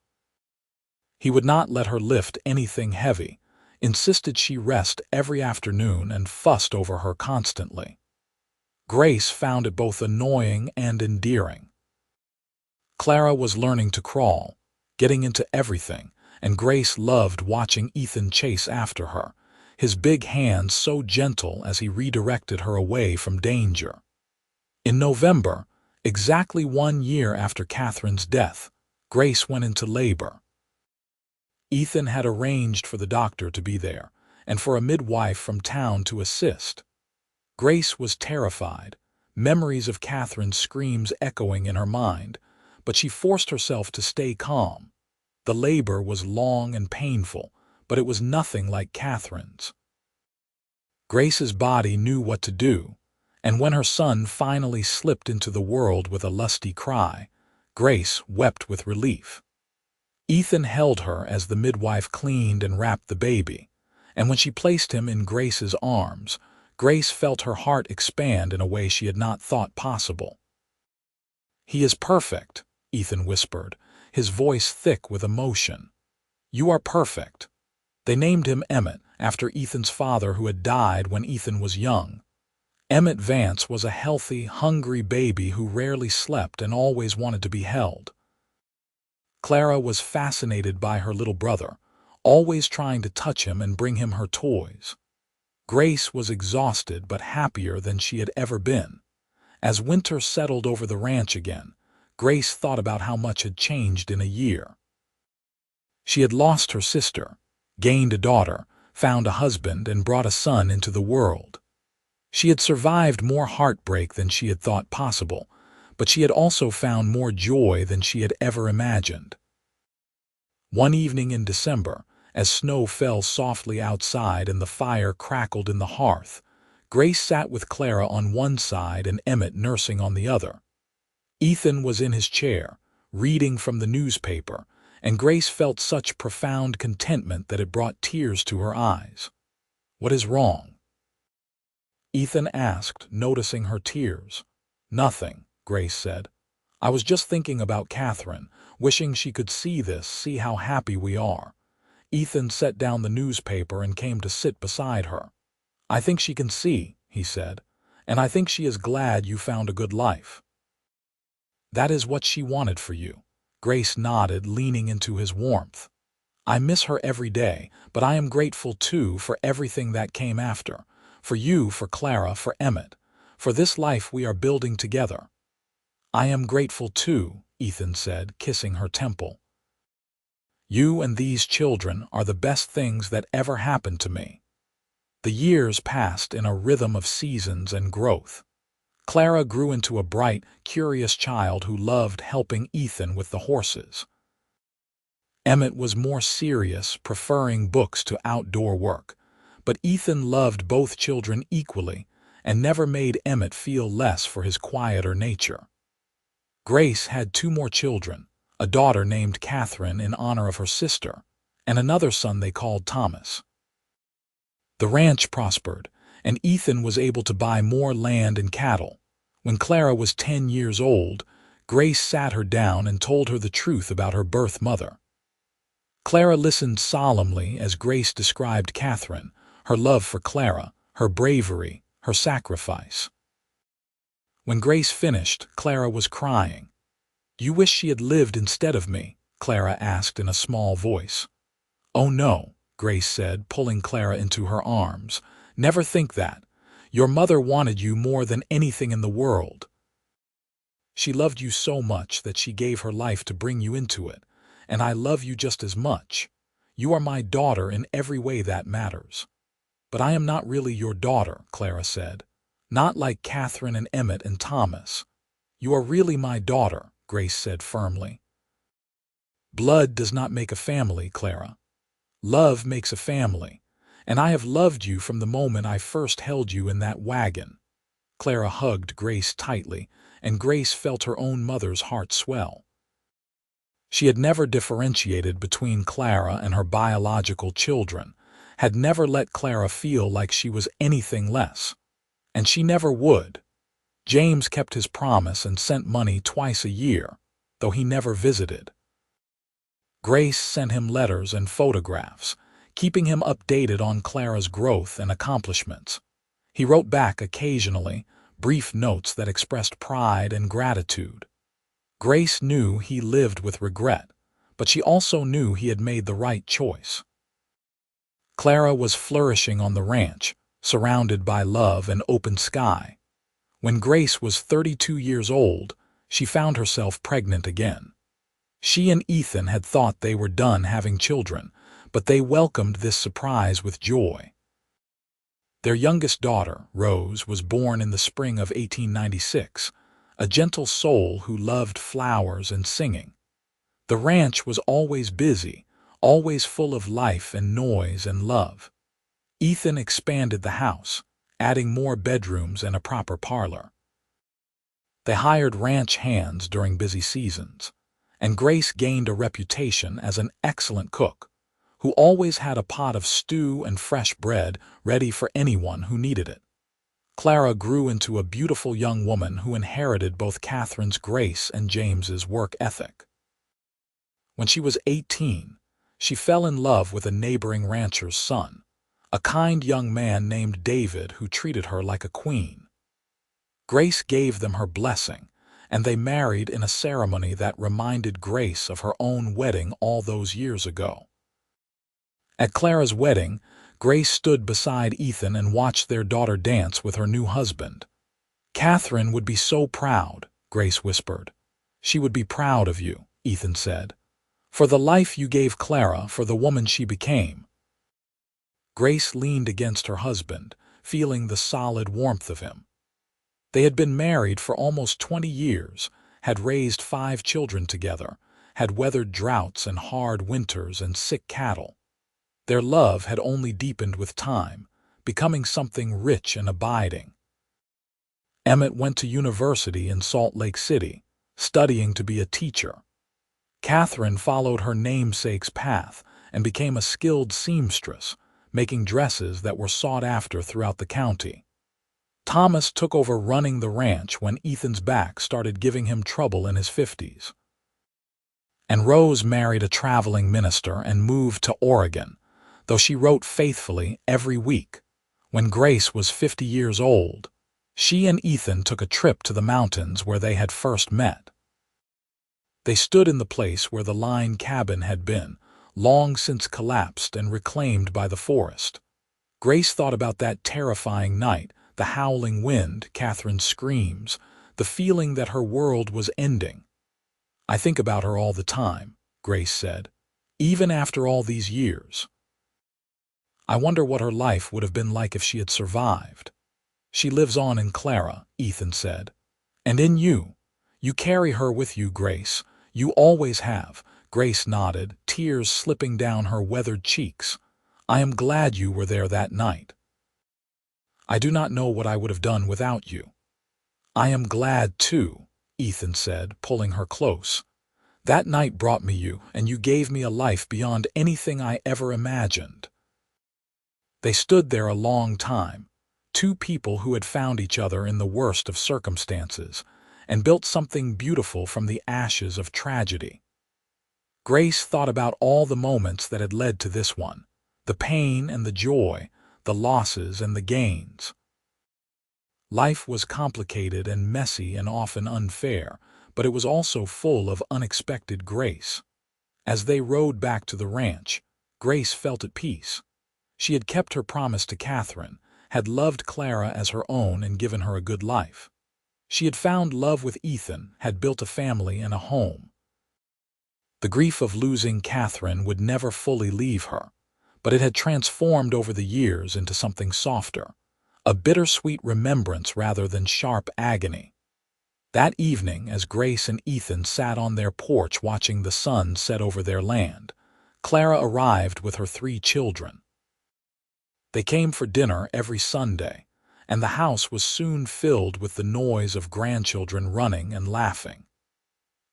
He would not let her lift anything heavy, insisted she rest every afternoon, and fussed over her constantly. Grace found it both annoying and endearing. Clara was learning to crawl, getting into everything, and Grace loved watching Ethan chase after her, his big hands so gentle as he redirected her away from danger. In November, exactly 1 year after Catherine's death, Grace went into labor. Ethan had arranged for the doctor to be there, and for a midwife from town to assist. Grace was terrified, memories of Catherine's screams echoing in her mind, but she forced herself to stay calm. The labor was long and painful, but it was nothing like Catherine's. Grace's body knew what to do, and when her son finally slipped into the world with a lusty cry, Grace wept with relief. Ethan held her as the midwife cleaned and wrapped the baby, and when she placed him in Grace's arms, Grace felt her heart expand in a way she had not thought possible. "He is perfect," Ethan whispered, his voice thick with emotion. "You are perfect." They named him Emmett, after Ethan's father who had died when Ethan was young. Emmett Vance was a healthy, hungry baby who rarely slept and always wanted to be held. Clara was fascinated by her little brother, always trying to touch him and bring him her toys. Grace was exhausted but happier than she had ever been. As winter settled over the ranch again, Grace thought about how much had changed in a year. She had lost her sister, gained a daughter, found a husband, and brought a son into the world. She had survived more heartbreak than she had thought possible, but she had also found more joy than she had ever imagined. One evening in December, as snow fell softly outside and the fire crackled in the hearth, Grace sat with Clara on one side and Emmett nursing on the other. Ethan was in his chair, reading from the newspaper, and Grace felt such profound contentment that it brought tears to her eyes. "What is wrong?" Ethan asked, noticing her tears. "Nothing," Grace said. "I was just thinking about Catherine, wishing she could see this, see how happy we are." Ethan set down the newspaper and came to sit beside her. "I think she can see," he said, "and I think she is glad you found a good life." "That is what she wanted for you," Grace nodded, leaning into his warmth. "I miss her every day, but I am grateful too for everything that came after. For you, for Clara, for Emmett, for this life we are building together." "I am grateful too," Ethan said, kissing her temple. "You and these children are the best things that ever happened to me." The years passed in a rhythm of seasons and growth. Clara grew into a bright, curious child who loved helping Ethan with the horses. Emmett was more serious, preferring books to outdoor work, but Ethan loved both children equally and never made Emmett feel less for his quieter nature. Grace had two more children, a daughter named Catherine in honor of her sister, and another son they called Thomas. The ranch prospered, and Ethan was able to buy more land and cattle. When Clara was 10 years old, Grace sat her down and told her the truth about her birth mother. Clara listened solemnly as Grace described Catherine, her love for Clara, her bravery, her sacrifice. When Grace finished, Clara was crying. "You wish she had lived instead of me?" Clara asked in a small voice. "Oh no," Grace said, pulling Clara into her arms. "Never think that. Your mother wanted you more than anything in the world. She loved you so much that she gave her life to bring you into it, and I love you just as much. You are my daughter in every way that matters." "But I am not really your daughter," Clara said. "Not like Catherine and Emmett and Thomas." "You are really my daughter," Grace said firmly. "Blood does not make a family, Clara. Love makes a family, and I have loved you from the moment I first held you in that wagon." Clara hugged Grace tightly, and Grace felt her own mother's heart swell. She had never differentiated between Clara and her biological children, had never let Clara feel like she was anything less. And she never would. James kept his promise and sent money twice a year, though he never visited. Grace sent him letters and photographs, keeping him updated on Clara's growth and accomplishments. He wrote back occasionally, brief notes that expressed pride and gratitude. Grace knew he lived with regret, but she also knew he had made the right choice. Clara was flourishing on the ranch, surrounded by love and open sky. When Grace was 32 years old, she found herself pregnant again. She and Ethan had thought they were done having children, but they welcomed this surprise with joy. Their youngest daughter, Rose, was born in the spring of 1896, a gentle soul who loved flowers and singing. The ranch was always busy, always full of life and noise and love. Ethan expanded the house, adding more bedrooms and a proper parlor. They hired ranch hands during busy seasons, and Grace gained a reputation as an excellent cook, who always had a pot of stew and fresh bread ready for anyone who needed it. Clara grew into a beautiful young woman who inherited both Catherine's grace and James's work ethic. When she was 18, she fell in love with a neighboring rancher's son, a kind young man named David who treated her like a queen. Grace gave them her blessing, and they married in a ceremony that reminded Grace of her own wedding all those years ago. At Clara's wedding, Grace stood beside Ethan and watched their daughter dance with her new husband. "Catherine would be so proud," Grace whispered. "She would be proud of you," Ethan said, "for the life you gave Clara, for the woman she became." Grace leaned against her husband, feeling the solid warmth of him. They had been married for almost 20 years, had raised 5 children together, had weathered droughts and hard winters and sick cattle. Their love had only deepened with time, becoming something rich and abiding. Emmett went to university in Salt Lake City, studying to be a teacher. Catherine followed her namesake's path and became a skilled seamstress, making dresses that were sought after throughout the county. Thomas took over running the ranch when Ethan's back started giving him trouble in his 50s. And Rose married a traveling minister and moved to Oregon, though she wrote faithfully every week. When Grace was 50 years old, she and Ethan took a trip to the mountains where they had first met. They stood in the place where the line cabin had been, long since collapsed and reclaimed by the forest. Grace thought about that terrifying night, the howling wind, Catherine's screams, the feeling that her world was ending. "I think about her all the time," Grace said, "even after all these years. I wonder what her life would have been like if she had survived." "She lives on in Clara," Ethan said. "And in you. You carry her with you, Grace. You always have." Grace nodded, tears slipping down her weathered cheeks. "I am glad you were there that night. I do not know what I would have done without you." "I am glad, too," Ethan said, pulling her close. "That night brought me you, and you gave me a life beyond anything I ever imagined." They stood there a long time, two people who had found each other in the worst of circumstances, and built something beautiful from the ashes of tragedy. Grace thought about all the moments that had led to this one, the pain and the joy, the losses and the gains. Life was complicated and messy and often unfair, but it was also full of unexpected grace. As they rode back to the ranch, Grace felt at peace. She had kept her promise to Catherine, had loved Clara as her own and given her a good life. She had found love with Ethan, had built a family and a home. The grief of losing Catherine would never fully leave her, but it had transformed over the years into something softer, a bittersweet remembrance rather than sharp agony. That evening, as Grace and Ethan sat on their porch watching the sun set over their land, Clara arrived with her 3 children. They came for dinner every Sunday, and the house was soon filled with the noise of grandchildren running and laughing.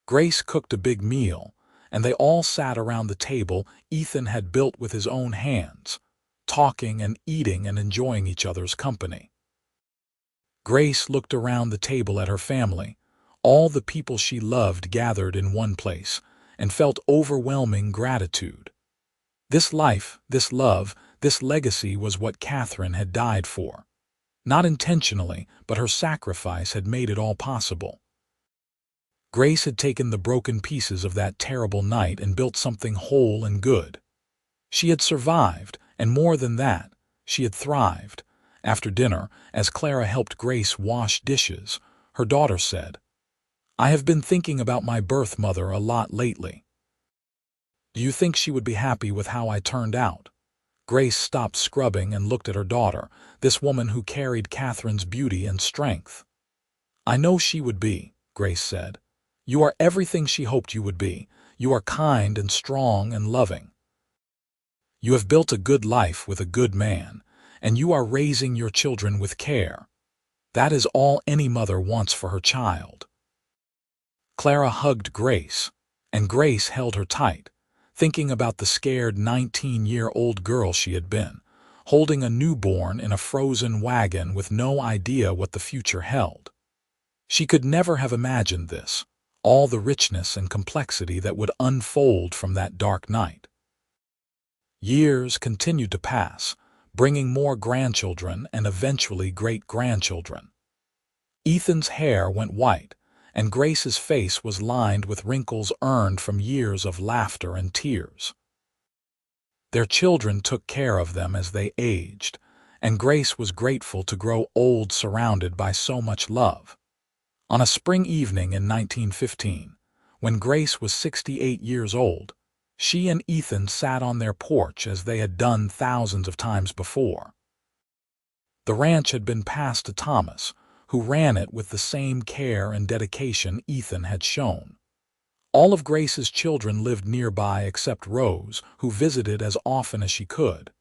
Grace cooked a big meal, and they all sat around the table Ethan had built with his own hands, talking and eating and enjoying each other's company. Grace looked around the table at her family, all the people she loved gathered in one place, and felt overwhelming gratitude. This life, this love, this legacy was what Catherine had died for. Not intentionally, but her sacrifice had made it all possible. Grace had taken the broken pieces of that terrible night and built something whole and good. She had survived, and more than that, she had thrived. After dinner, as Clara helped Grace wash dishes, her daughter said, "I have been thinking about my birth mother a lot lately. Do you think she would be happy with how I turned out?" Grace stopped scrubbing and looked at her daughter, this woman who carried Catherine's beauty and strength. "I know she would be," Grace said. "You are everything she hoped you would be. You are kind and strong and loving. You have built a good life with a good man, and you are raising your children with care. That is all any mother wants for her child." Clara hugged Grace, and Grace held her tight, thinking about the scared 19-year-old girl she had been, holding a newborn in a frozen wagon with no idea what the future held. She could never have imagined this, all the richness and complexity that would unfold from that dark night. Years continued to pass, bringing more grandchildren and eventually great-grandchildren. Ethan's hair went white, and Grace's face was lined with wrinkles earned from years of laughter and tears. Their children took care of them as they aged, and Grace was grateful to grow old surrounded by so much love. On a spring evening in 1915, when Grace was 68 years old, she and Ethan sat on their porch as they had done thousands of times before. The ranch had been passed to Thomas, who ran it with the same care and dedication Ethan had shown. All of Grace's children lived nearby except Rose, who visited as often as she could.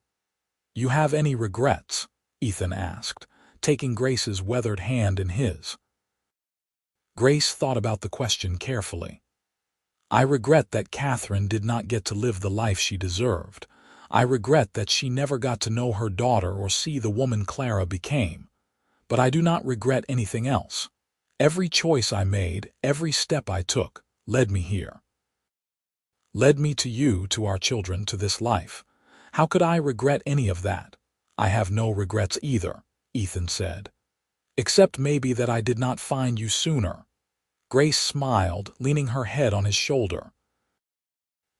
"You have any regrets?" Ethan asked, taking Grace's weathered hand in his. Grace thought about the question carefully. "I regret that Catherine did not get to live the life she deserved. I regret that she never got to know her daughter or see the woman Clara became. But I do not regret anything else. Every choice I made, every step I took, led me here. Led me to you, to our children, to this life. How could I regret any of that?" "I have no regrets either," Ethan said. "Except maybe that I did not find you sooner." Grace smiled, leaning her head on his shoulder.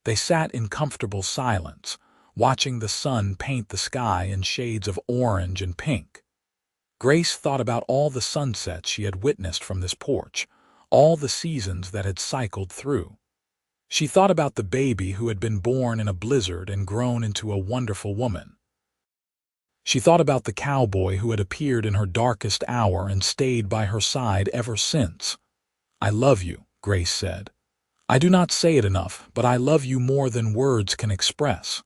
They sat in comfortable silence, watching the sun paint the sky in shades of orange and pink. Grace thought about all the sunsets she had witnessed from this porch, all the seasons that had cycled through. She thought about the baby who had been born in a blizzard and grown into a wonderful woman. She thought about the cowboy who had appeared in her darkest hour and stayed by her side ever since. "I love you," Grace said. "I do not say it enough, but I love you more than words can express."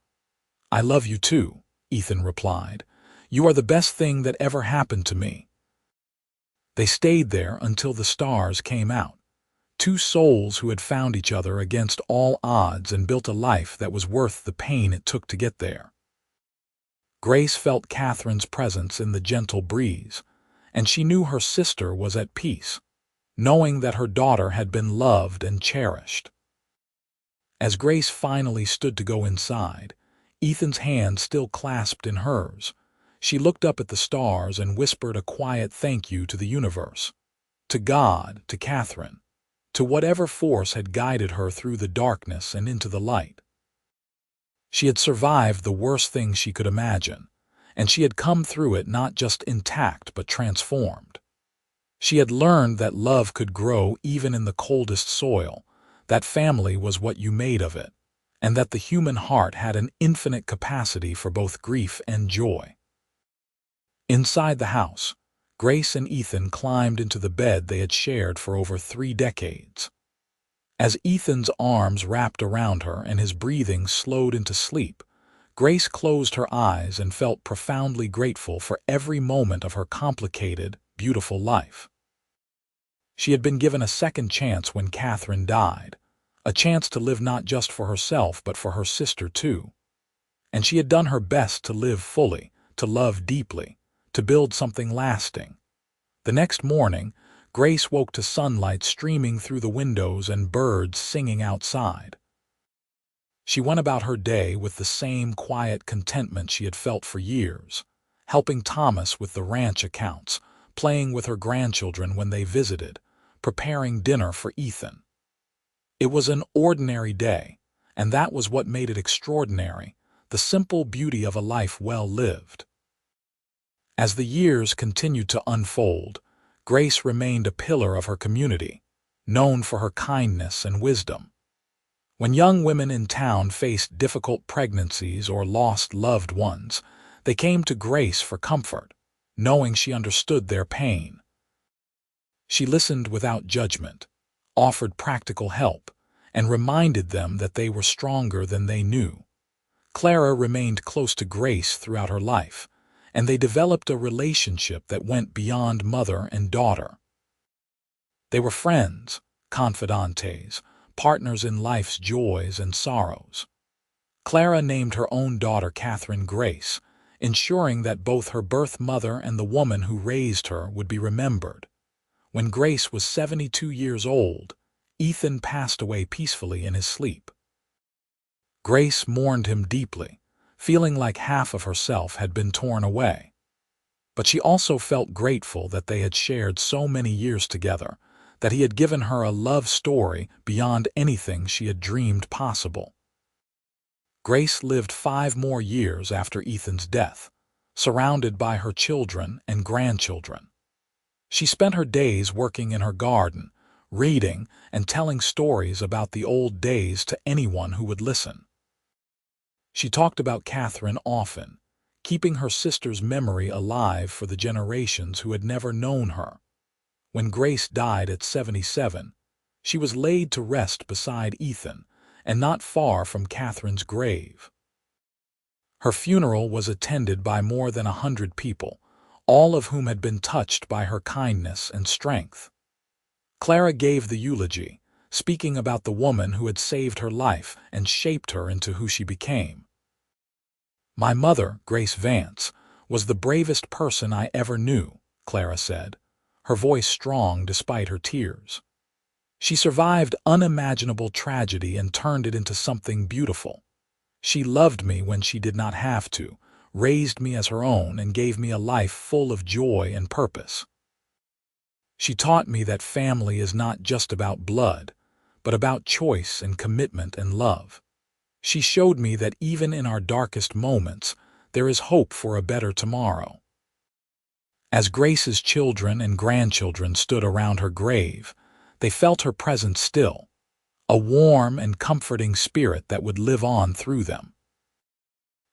"I love you too," Ethan replied. "You are the best thing that ever happened to me." They stayed there until the stars came out. Two souls who had found each other against all odds and built a life that was worth the pain it took to get there. Grace felt Catherine's presence in the gentle breeze, and she knew her sister was at peace, knowing that her daughter had been loved and cherished. As Grace finally stood to go inside, Ethan's hand still clasped in hers, she looked up at the stars and whispered a quiet thank you to the universe, to God, to Catherine, to whatever force had guided her through the darkness and into the light. She had survived the worst thing she could imagine, and she had come through it not just intact but transformed. She had learned that love could grow even in the coldest soil, that family was what you made of it, and that the human heart had an infinite capacity for both grief and joy. Inside the house, Grace and Ethan climbed into the bed they had shared for over 3 decades. As Ethan's arms wrapped around her and his breathing slowed into sleep, Grace closed her eyes and felt profoundly grateful for every moment of her complicated, beautiful life. She had been given a second chance when Catherine died, a chance to live not just for herself but for her sister too. And she had done her best to live fully, to love deeply, to build something lasting. The next morning, Grace woke to sunlight streaming through the windows and birds singing outside. She went about her day with the same quiet contentment she had felt for years, helping Thomas with the ranch accounts, playing with her grandchildren when they visited, preparing dinner for Ethan. It was an ordinary day, and that was what made it extraordinary, the simple beauty of a life well lived. As the years continued to unfold, Grace remained a pillar of her community, known for her kindness and wisdom. When young women in town faced difficult pregnancies or lost loved ones, they came to Grace for comfort, knowing she understood their pain. She listened without judgment, offered practical help, and reminded them that they were stronger than they knew. Clara remained close to Grace throughout her life, and they developed a relationship that went beyond mother and daughter. They were friends, confidantes, partners in life's joys and sorrows. Clara named her own daughter Catherine Grace, ensuring that both her birth mother and the woman who raised her would be remembered. When Grace was 72 years old, Ethan passed away peacefully in his sleep. Grace mourned him deeply, feeling like half of herself had been torn away. But she also felt grateful that they had shared so many years together, that he had given her a love story beyond anything she had dreamed possible. Grace lived 5 more years after Ethan's death, surrounded by her children and grandchildren. She spent her days working in her garden, reading and telling stories about the old days to anyone who would listen. She talked about Catherine often, keeping her sister's memory alive for the generations who had never known her. When Grace died at 77, she was laid to rest beside Ethan, and not far from Catherine's grave. Her funeral was attended by more than 100 people, all of whom had been touched by her kindness and strength. Clara gave the eulogy, speaking about the woman who had saved her life and shaped her into who she became. "My mother, Grace Vance, was the bravest person I ever knew," Clara said, her voice strong despite her tears. "She survived unimaginable tragedy and turned it into something beautiful. She loved me when she did not have to, raised me as her own, and gave me a life full of joy and purpose. She taught me that family is not just about blood, but about choice and commitment and love. She showed me that even in our darkest moments, there is hope for a better tomorrow." As Grace's children and grandchildren stood around her grave, they felt her presence still, a warm and comforting spirit that would live on through them.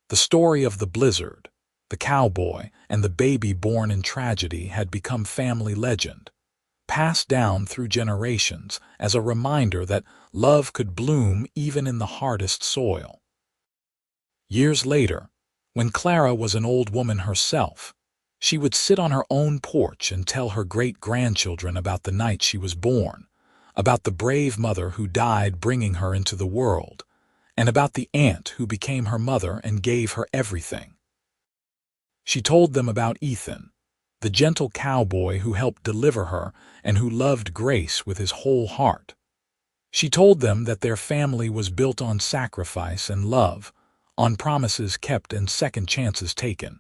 The story of the blizzard, the cowboy, and the baby born in tragedy had become family legend, passed down through generations as a reminder that love could bloom even in the hardest soil. Years later, when Clara was an old woman herself, she would sit on her own porch and tell her great-grandchildren about the night she was born, about the brave mother who died bringing her into the world, and about the aunt who became her mother and gave her everything. She told them about Ethan, the gentle cowboy who helped deliver her and who loved Grace with his whole heart. She told them that their family was built on sacrifice and love, on promises kept and second chances taken.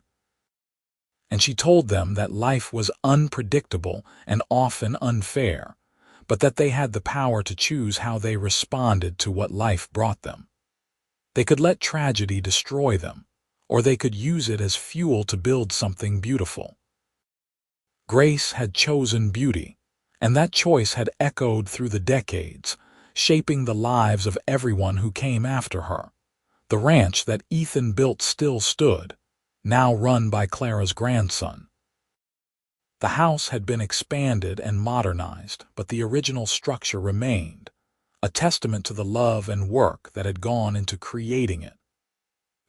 And she told them that life was unpredictable and often unfair, but that they had the power to choose how they responded to what life brought them. They could let tragedy destroy them, or they could use it as fuel to build something beautiful. Grace had chosen beauty, and that choice had echoed through the decades, shaping the lives of everyone who came after her. The ranch that Ethan built still stood, now run by Clara's grandson. The house had been expanded and modernized, but the original structure remained, a testament to the love and work that had gone into creating it.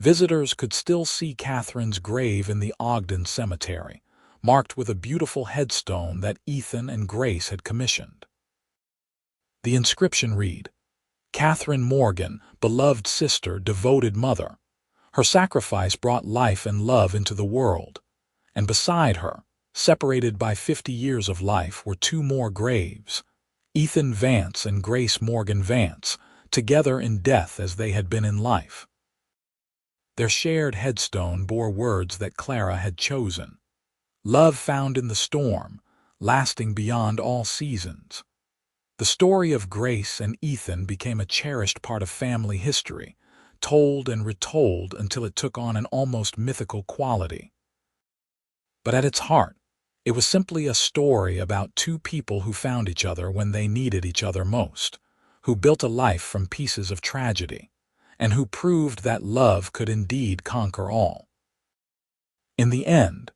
Visitors could still see Catherine's grave in the Ogden Cemetery, marked with a beautiful headstone that Ethan and Grace had commissioned. The inscription read, "Catherine Morgan, beloved sister, devoted mother. Her sacrifice brought life and love into the world." And beside her, separated by 50 years of life, were 2 more graves, Ethan Vance and Grace Morgan Vance, together in death as they had been in life. Their shared headstone bore words that Clara had chosen. Love found in the storm, lasting beyond all seasons. The story of Grace and Ethan became a cherished part of family history, told and retold until it took on an almost mythical quality. But at its heart, it was simply a story about 2 people who found each other when they needed each other most, who built a life from pieces of tragedy, and who proved that love could indeed conquer all. In the end,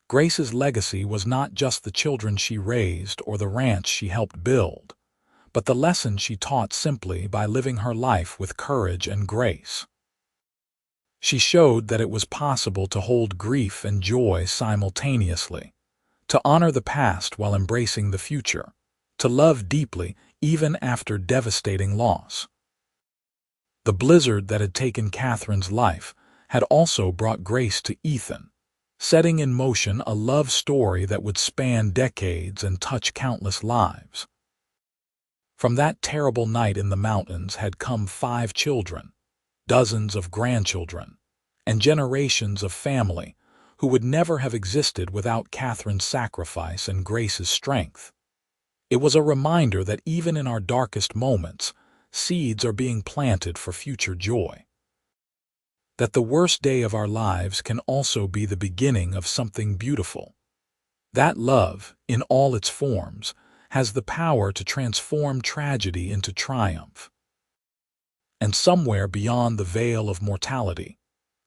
Grace's legacy was not just the children she raised or the ranch she helped build, but the lesson she taught simply by living her life with courage and grace. She showed that it was possible to hold grief and joy simultaneously, to honor the past while embracing the future, to love deeply even after devastating loss. The blizzard that had taken Catherine's life had also brought Grace to Ethan, setting in motion a love story that would span decades and touch countless lives. From that terrible night in the mountains had come 5 children, dozens of grandchildren, and generations of family who would never have existed without Catherine's sacrifice and Grace's strength. It was a reminder that even in our darkest moments, seeds are being planted for future joy. That the worst day of our lives can also be the beginning of something beautiful. That love, in all its forms, has the power to transform tragedy into triumph. And somewhere beyond the veil of mortality,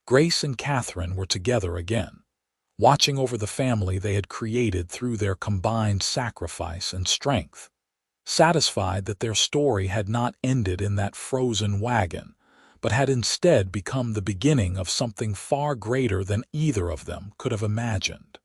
Grace and Catherine were together again, watching over the family they had created through their combined sacrifice and strength, satisfied that their story had not ended in that frozen wagon, but had instead become the beginning of something far greater than either of them could have imagined.